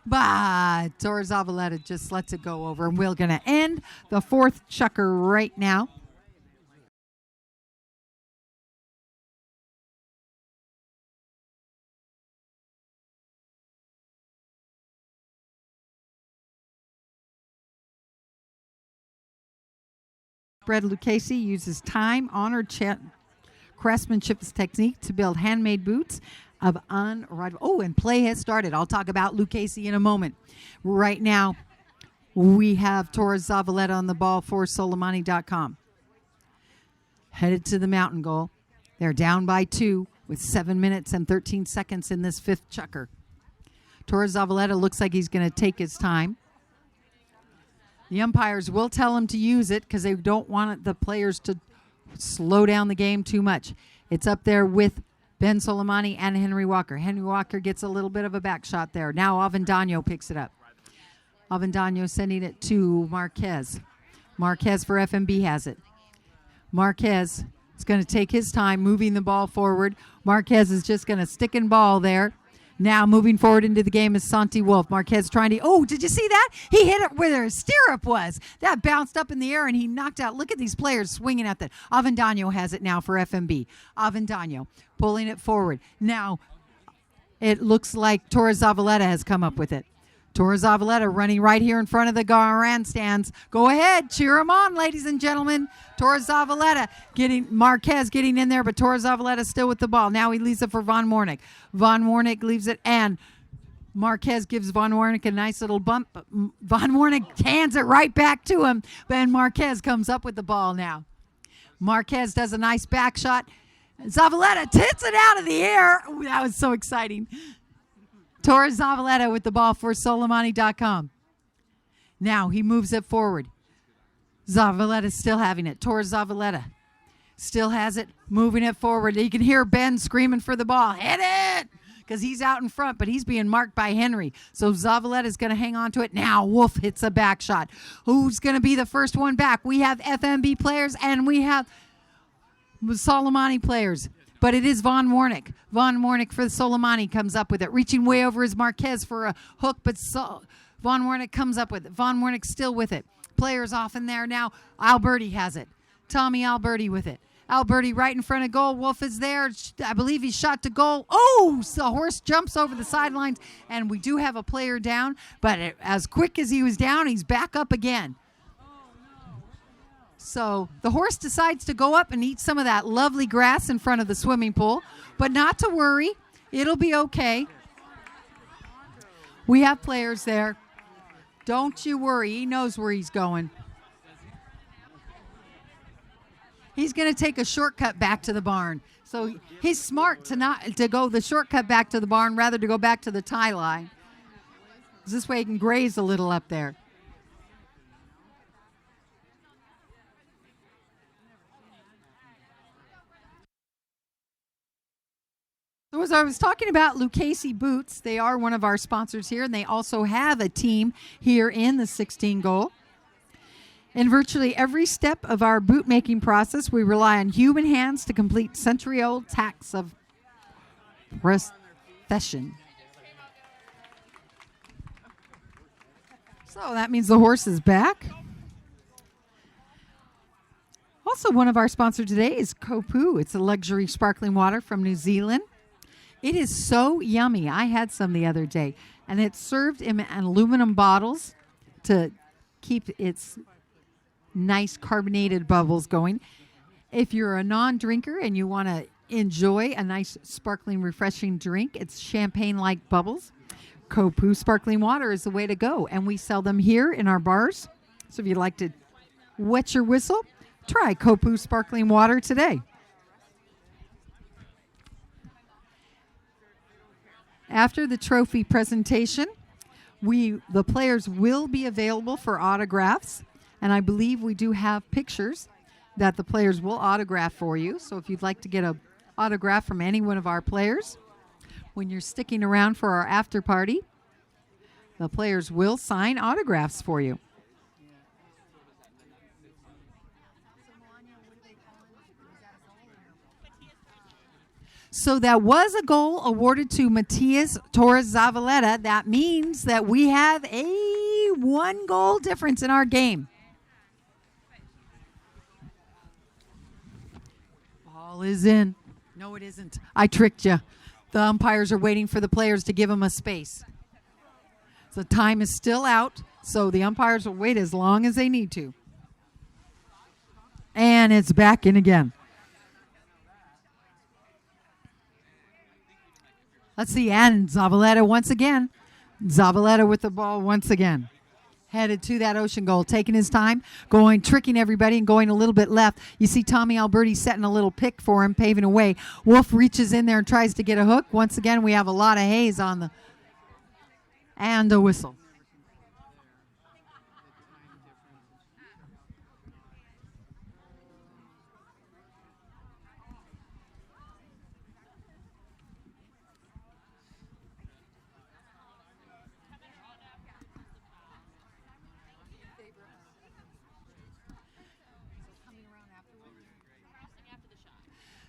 But Torres Zavaleta just lets it go over. And we're going to end the fourth chukker right now. Brad Lucchese uses time-honored craftsmanship technique to build handmade boots of unrivaled. And play has started. I'll talk about Lucchese in a moment. Right now, we have Torres Zavaleta on the ball for Soleimani.com. Headed to the mountain goal. They're down by 2 with 7 minutes and 13 seconds in this fifth chukker. Torres Zavaleta looks like he's going to take his time. The umpires will tell him to use it because they don't want the players to slow down the game too much. It's up there with Ben Soleimani and Henry Walker. Henry Walker gets a little bit of a back shot there. Now Avendano picks it up. Avendano sending it to Marquez. Marquez for FMB has it. Marquez is going to take his time moving the ball forward. Marquez is just going to stick and ball there. Now moving forward into the game is Santi Wolf. Marquez trying to, did you see that? He hit it where his stirrup was. That bounced up in the air and he knocked out. Look at these players swinging at that. Avendano has it now for FMB. Avendano pulling it forward. Now it looks like Torres Zavaleta has come up with it. Torres Zavaleta running right here in front of the grandstands. Go ahead, cheer him on, ladies and gentlemen. Torres Zavaleta Marquez getting in there, but Torres Zavaleta still with the ball. Now he leaves it for Von Warnick. Von Warnick leaves it, and Marquez gives Von Warnick a nice little bump. But Von Warnick hands it right back to him, and Marquez comes up with the ball now. Marquez does a nice back shot. Zavaleta hits it out of the air. Ooh, that was so exciting. Torres Zavaleta with the ball for Soleimani.com. Now he moves it forward. Zavaleta still having it. Torres Zavaleta still has it, moving it forward. You can hear Ben screaming for the ball. Hit it! Because he's out in front, but he's being marked by Henry. So Zavaleta is going to hang on to it. Now Wolf hits a back shot. Who's going to be the first one back? We have FMB players and we have Soleimani players. But it is Von Warnick. Von Warnick for the Soleimani comes up with it. Reaching way over is Marquez for a hook, but Von Warnick comes up with it. Von Warnick still with it. Players off in there now. Alberti has it. Tommy Alberti with it. Alberti right in front of goal. Wolf is there. I believe he's shot to goal. So the horse jumps over the sidelines, and we do have a player down. But as quick as he was down, he's back up again. So the horse decides to go up and eat some of that lovely grass in front of the swimming pool. But not to worry. It'll be okay. We have players there. Don't you worry. He knows where he's going. He's going to take a shortcut back to the barn. So he's smart to go the shortcut back to the barn rather to go back to the tie line. This way he can graze a little up there. So as I was talking about Lucchese Boots, they are one of our sponsors here, and they also have a team here in the 16 goal. In virtually every step of our boot making process, we rely on human hands to complete century-old tasks of profession. So that means the horse is back. Also, one of our sponsors today is Kopu. It's a luxury sparkling water from New Zealand. It is so yummy. I had some the other day, and it's served in aluminum bottles to keep its nice carbonated bubbles going. If you're a non-drinker and you want to enjoy a nice sparkling, refreshing drink, it's champagne-like bubbles. Kopu sparkling water is the way to go, and we sell them here in our bars. So if you'd like to wet your whistle, try Kopu sparkling water today. After the trophy presentation, the players will be available for autographs, and I believe we do have pictures that the players will autograph for you. So if you'd like to get an autograph from any one of our players, when you're sticking around for our after party, the players will sign autographs for you. So that was a goal awarded to Matias Torres Zavaleta. That means that we have a 1-goal difference in our game. Ball is in. No, it isn't. I tricked you. The umpires are waiting for the players to give them a space. So time is still out, so the umpires will wait as long as they need to. And it's back in again. Let's see, and Zavaleta once again. Zavaleta with the ball once again. Headed to that ocean goal, taking his time, tricking everybody and going a little bit left. You see Tommy Alberti setting a little pick for him, paving a way. Wolf reaches in there and tries to get a hook. Once again, we have a lot of haze on the, and a whistle.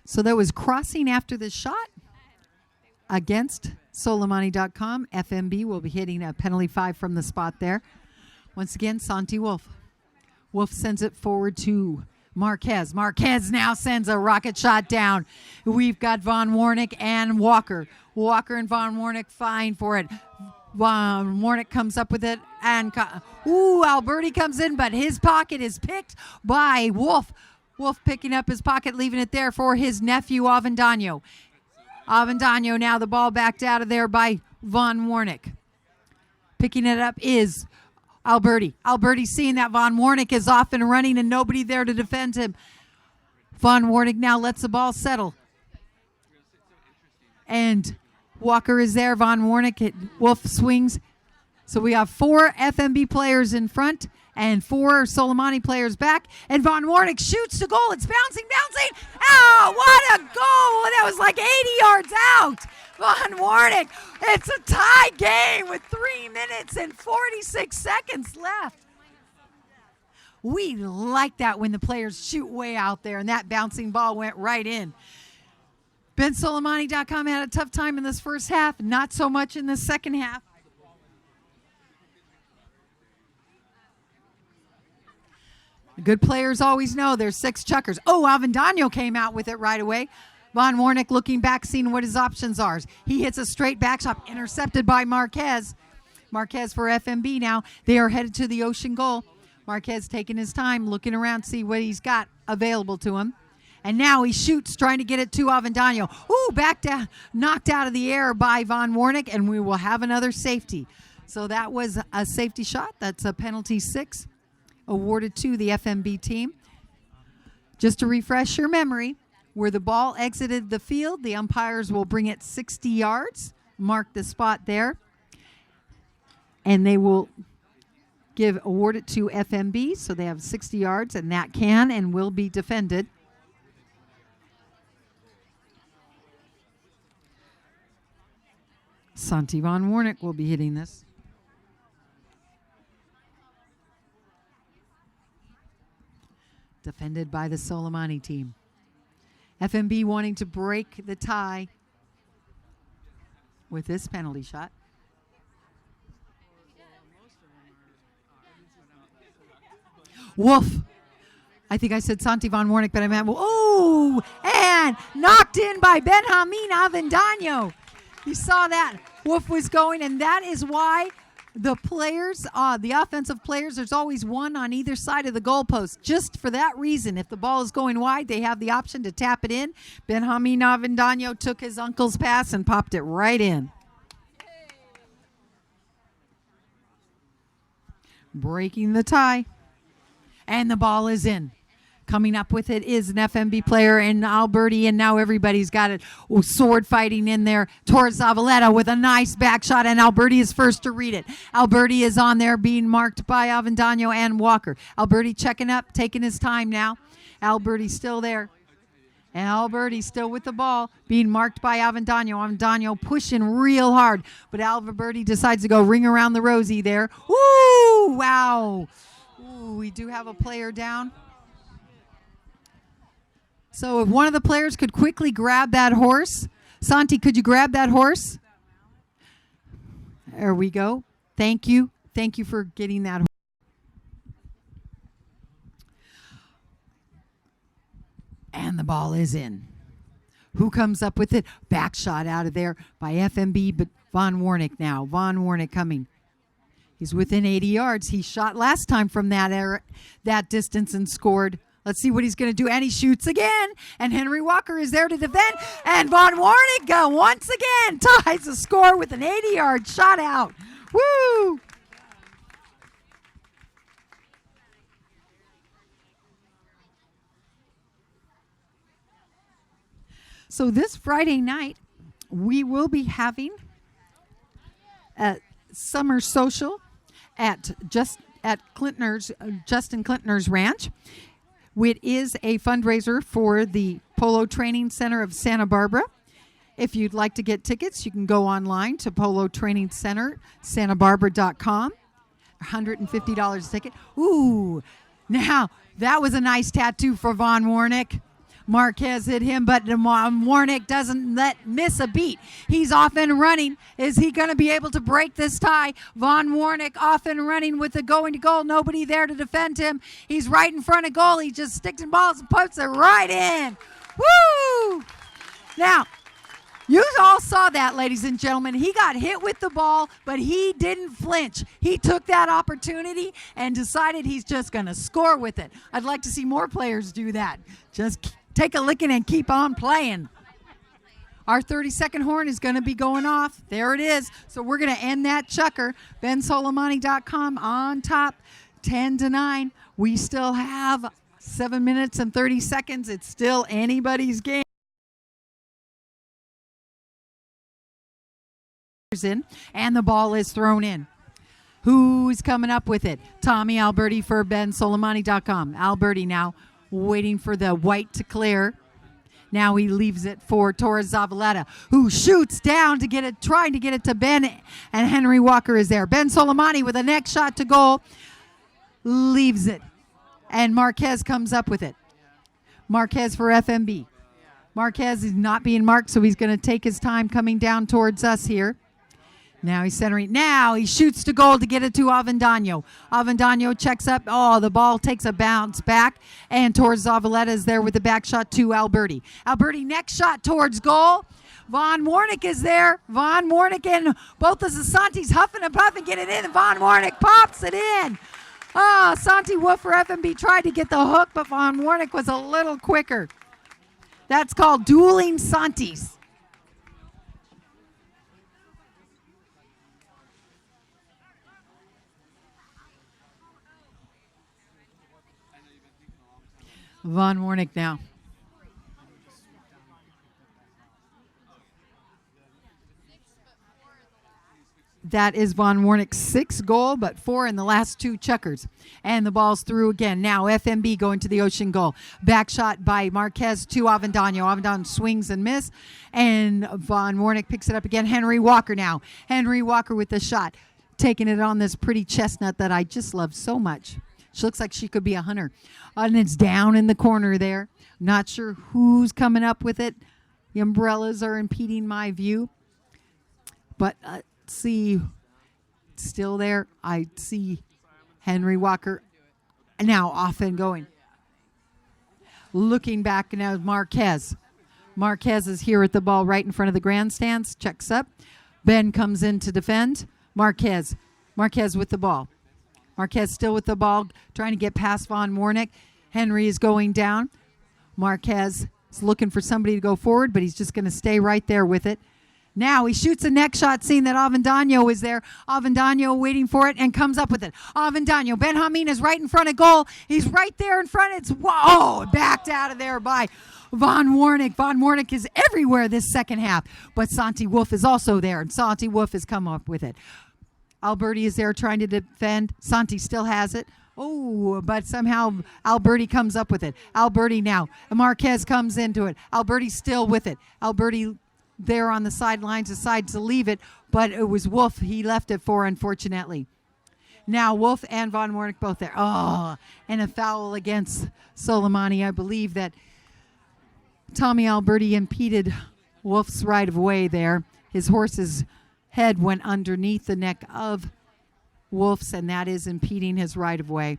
So that was crossing after the shot against Solomani.com. FMB will be hitting a penalty 5 from the spot there. Once again, Santi Wolf. Wolf sends it forward to Marquez. Marquez now sends a rocket shot down. We've got Von Warnick and Walker. Walker and Von Warnick vying for it. Von Warnick comes up with it, and Alberti comes in, but his pocket is picked by Wolf. Wolf picking up his pocket, leaving it there for his nephew, Avendano. Avendano now the ball backed out of there by Von Warnick. Picking it up is Alberti. Alberti seeing that Von Warnick is off and running and nobody there to defend him. Von Warnick now lets the ball settle. And Walker is there. Von Warnick, Wolf swings. So we have 4 FMB players in front and 4 Solomani players back. And Von Warnick shoots the goal. It's bouncing. Oh, what a goal. That was like 80 yards out. Von Warnick. It's a tie game with 3 minutes and 46 seconds left. We like that when the players shoot way out there, and that bouncing ball went right in. BenSolomani.com had a tough time in this first half, not so much in the second half. Good players always know there's 6 chuckers. Oh, Avendano came out with it right away. Von Warnick looking back, seeing what his options are. He hits a straight back shot, intercepted by Marquez. Marquez for FMB now. They are headed to the ocean goal. Marquez taking his time, looking around, see what he's got available to him. And now he shoots, trying to get it to Avendano. Ooh, back down, knocked out of the air by Von Warnick, and we will have another safety. So that was a safety shot. That's a penalty 6 awarded to the FMB team. Just to refresh your memory, where the ball exited the field, the umpires will bring it 60 yards, mark the spot there, and they will award it to FMB, so they have 60 yards, and that can and will be defended. Santi Von Warnick will be hitting this. Defended by the Soleimani team. FMB wanting to break the tie with this penalty shot. Woof. I think I said Santi Von Warnick, but I meant, oh, and knocked in by Benjamin Avendano. You saw that. Woof was going, and that is why the players, the offensive players, there's always one on either side of the goalpost. Just for that reason, if the ball is going wide, they have the option to tap it in. Benjamin Avendano took his uncle's pass and popped it right in. Breaking the tie. And the ball is in. Coming up with it is an FMB player in Alberti, and now everybody's got it. Oh, sword fighting in there. Torres Zavaleta with a nice back shot, and Alberti is first to read it. Alberti is on there being marked by Avendano and Walker. Alberti checking up, taking his time now. Alberti still there. And Alberti still with the ball, being marked by Avendano. Avendano pushing real hard, but Alberti decides to go ring around the rosy there. Woo! Wow. Ooh, we do have a player down. So if one of the players could quickly grab that horse. Santi, could you grab that horse? There we go. Thank you. Thank you for getting that horse. And the ball is in. Who comes up with it? Back shot out of there by FMB, but Von Warnick now. Von Warnick coming. He's within 80 yards. He shot last time from that distance and scored. Let's see what he's going to do. And he shoots again. And Henry Walker is there to defend. And Von Warnick once again ties the score with an 80-yard shot out. Woo! So this Friday night, we will be having a summer social at Justin Klintner's ranch. It is a fundraiser for the Polo Training Center of Santa Barbara. If you'd like to get tickets, you can go online to Polo Training Center, santabarbara.com. $150 a ticket. Ooh, now that was a nice tattoo for Von Warnick. Marquez hit him, but Warnick doesn't miss a beat. He's off and running. Is he going to be able to break this tie? Von Warnick off and running with the going to goal. Nobody there to defend him. He's right in front of goal. He just sticks in balls and puts it right in. Woo! Now, you all saw that, ladies and gentlemen. He got hit with the ball, but he didn't flinch. He took that opportunity and decided he's just going to score with it. I'd like to see more players do that. Just take a licking and keep on playing. Our 30-second horn is going to be going off. There it is. So we're going to end that chukker. BenSoleimani.com on top, 10-9. We still have 7 minutes and 30 seconds. It's still anybody's game. In, and the ball is thrown in. Who's coming up with it? Tommy Alberti for BenSoleimani.com. Alberti now waiting for the white to clear. Now he leaves it for Torres Zavaleta, who shoots down to get it, trying to get it to Ben, and Henry Walker is there. Ben Soleimani with a next shot to goal, leaves it, and Marquez comes up with it. Marquez for FMB. Marquez is not being marked, so he's going to take his time coming down towards us here. Now he's centering. Now he shoots to goal to get it to Avendano. Avendano checks up. Oh, the ball takes a bounce back. And Torres Zavaleta is there with the back shot to Alberti. Alberti next shot towards goal. Von Warnick is there. Von Warnick and both of the Santis huffing and puffing, get it in. And Von Warnick pops it in. Oh, Santi Wolf for FMB tried to get the hook, but Von Warnick was a little quicker. That's called dueling Santis. Von Warnick now. That is Von Warnick's 6th goal, but 4 in the last 2 checkers. And the ball's through again. Now FMB going to the ocean goal. Back shot by Marquez to Avendano. Avendano swings and miss. And Von Warnick picks it up again. Henry Walker now. Henry Walker with the shot. Taking it on this pretty chestnut that I just love so much. She looks like she could be a hunter. And it's down in the corner there. Not sure who's coming up with it. The umbrellas are impeding my view. But see, still there. I see Henry Walker now off and going. Looking back now, Marquez. Marquez is here at the ball right in front of the grandstands. Checks up. Ben comes in to defend. Marquez with the ball. Marquez still with the ball, trying to get past Von Warnick. Henry is going down. Marquez is looking for somebody to go forward, but he's just going to stay right there with it. Now he shoots a neck shot, seeing that Avendano is there. Avendano waiting for it and comes up with it. Avendano, Ben Hameen is right in front of goal. He's right there in front. It's, whoa, backed out of there by Von Warnick. Von Warnick is everywhere this second half, but Santi Wolf is also there, and Santi Wolf has come up with it. Alberti is there trying to defend. Santi still has it. Oh, but somehow Alberti comes up with it. Alberti now. Marquez comes into it. Alberti still with it. Alberti there on the sidelines, decides to leave it, but it was Wolf he left it for, unfortunately. Now Wolf and Von Warnick both there. Oh, and a foul against Soleimani. I believe that Tommy Alberti impeded Wolf's right of way there. His horse's head went underneath the neck of Wolf's, and that is impeding his right of way.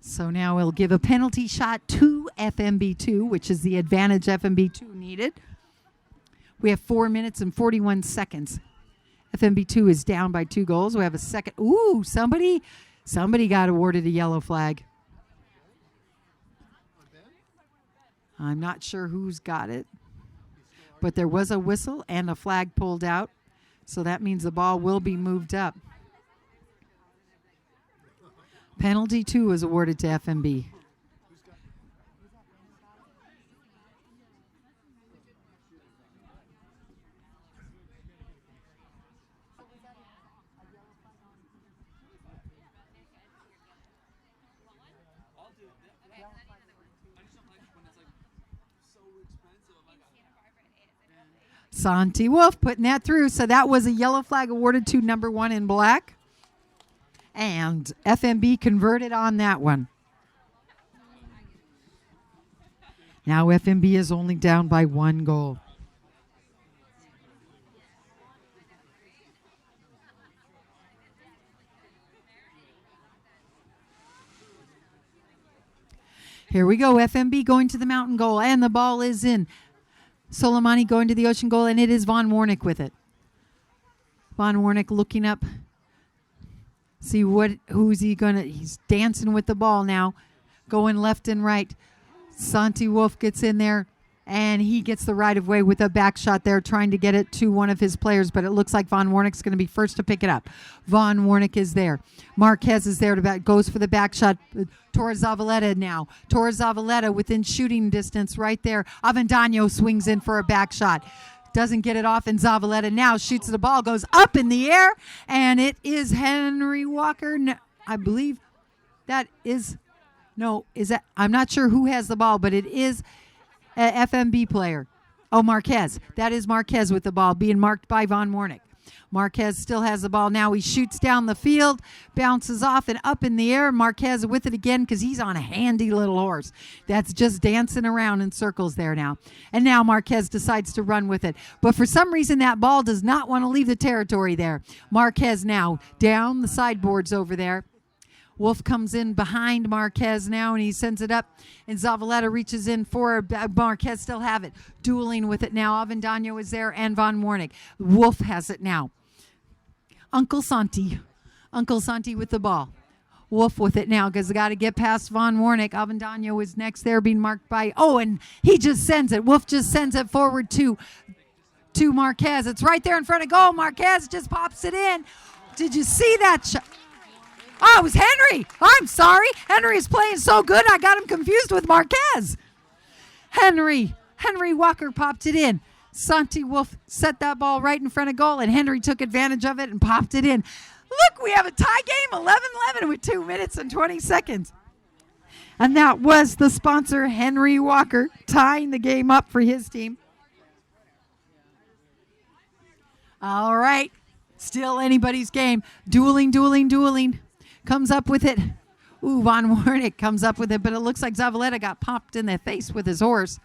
So now we'll give a penalty shot to FMB Too, which is the advantage FMB Too needed. We have 4 minutes and 41 seconds. FMB Too is down by 2 goals. We have a second. Ooh, somebody got awarded a yellow flag. I'm not sure who's got it, but there was a whistle and a flag pulled out. So that means the ball will be moved up. Penalty 2 is awarded to FMB. Santi Wolf putting that through. So that was a yellow flag awarded to number 1 in black. And FMB converted on that one. Now FMB is only down by 1 goal. Here we go. FMB going to the mountain goal, and the ball is in. Soleimani going to the ocean goal, and it is Von Warnick with it. Von Warnick looking up. See who's he gonna? He's dancing with the ball now, going left and right. Santi Wolf gets in there, and he gets the right of way with a back shot there, trying to get it to one of his players, but it looks like Von Warnick's going to be first to pick it up. Von Warnick is there. Marquez is there goes for the back shot. Torres Zavaleta now. Torres Zavaleta within shooting distance right there. Avendano swings in for a back shot. Doesn't get it off, and Zavaleta now shoots the ball, goes up in the air, and it is Henry Walker. No, I believe that is, no, is that, I'm not sure who has the ball, but it is an FMB player. Oh, Marquez. That is Marquez with the ball being marked by Von Warnick. Marquez still has the ball now. He shoots down the field, bounces off and up in the air. Marquez with it again because he's on a handy little horse that's just dancing around in circles there now. And now Marquez decides to run with it. But for some reason, that ball does not want to leave the territory there. Marquez now down the sideboards over there. Wolf comes in behind Marquez now, and he sends it up, and Zavaleta reaches in for Marquez. Still have it. Dueling with it now. Avendano is there, and Von Warnick. Wolf has it now. Uncle Santi with the ball. Wolf with it now because they got to get past Von Warnick. Avendano is next there being marked by, and he just sends it. Wolf just sends it forward to Marquez. It's right there in front of goal. Marquez just pops it in. Did you see that shot? Oh, it was Henry. I'm sorry. Henry is playing so good, I got him confused with Marquez. Henry Walker popped it in. Santi Wolf set that ball right in front of goal, and Henry took advantage of it and popped it in. Look, we have a tie game, 11-11 with 2 minutes and 20 seconds. And that was the sponsor, Henry Walker, tying the game up for his team. All right, still anybody's game. Dueling. Comes up with it. Ooh, Von Warnick comes up with it, but it looks like Zavaleta got popped in the face with his horse.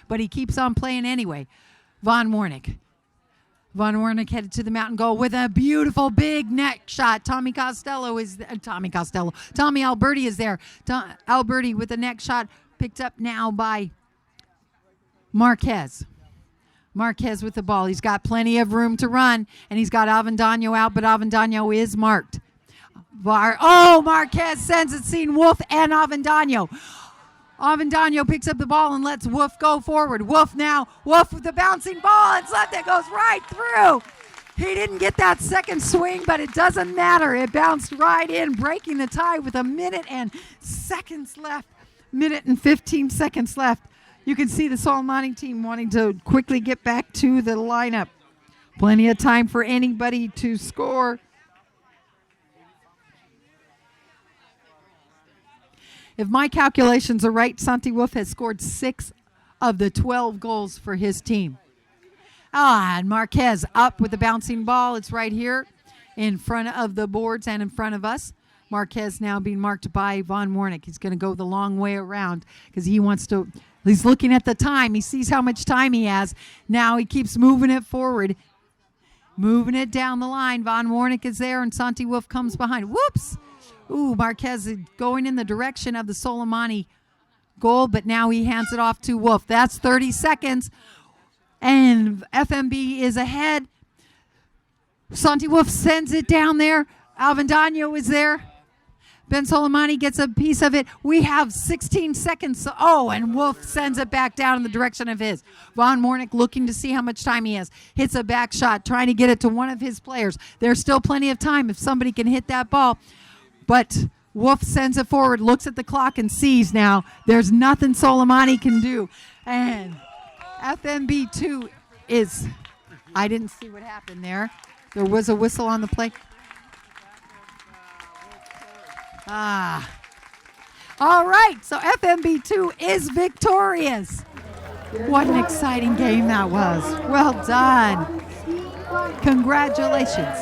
But he keeps on playing anyway. Von Warnick headed to the mountain goal with a beautiful big neck shot. Tommy Alberti is there. Alberti with a neck shot picked up now by Marquez. Marquez with the ball. He's got plenty of room to run, and he's got Avendano out, but Avendano is marked. Marquez sends it, seen Wolf and Avendano. Avendano picks up the ball and lets Wolf go forward. Wolf with the bouncing ball. It's left. It goes right through. He didn't get that second swing, but it doesn't matter. It bounced right in, breaking the tie with a minute and 15 seconds left. You can see the Soleimani team wanting to quickly get back to the lineup. Plenty of time for anybody to score. If my calculations are right, Santi Wolf has scored 6 of the 12 goals for his team. And Marquez up with the bouncing ball. It's right here in front of the boards and in front of us. Marquez now being marked by Von Warnick. He's going to go the long way around because he's looking at the time. He sees how much time he has. Now he keeps moving it forward, moving it down the line. Von Warnick is there, and Santi Wolf comes behind. Whoops! Ooh, Marquez is going in the direction of the Soleimani goal, but now he hands it off to Wolf. That's 30 seconds, and FMB is ahead. Santi Wolf sends it down there. Avendano is there. Ben Soleimani gets a piece of it. We have 16 seconds. And Wolf sends it back down in the direction of his. Von Warnick looking to see how much time he has. Hits a back shot, trying to get it to one of his players. There's still plenty of time if somebody can hit that ball. But Wolf sends it forward, looks at the clock, and sees now there's nothing Soleimani can do. And Fmb Too is, I didn't see what happened there. There was a whistle on the play. All right, so Fmb Too is victorious. What an exciting game that was. Well done. Congratulations.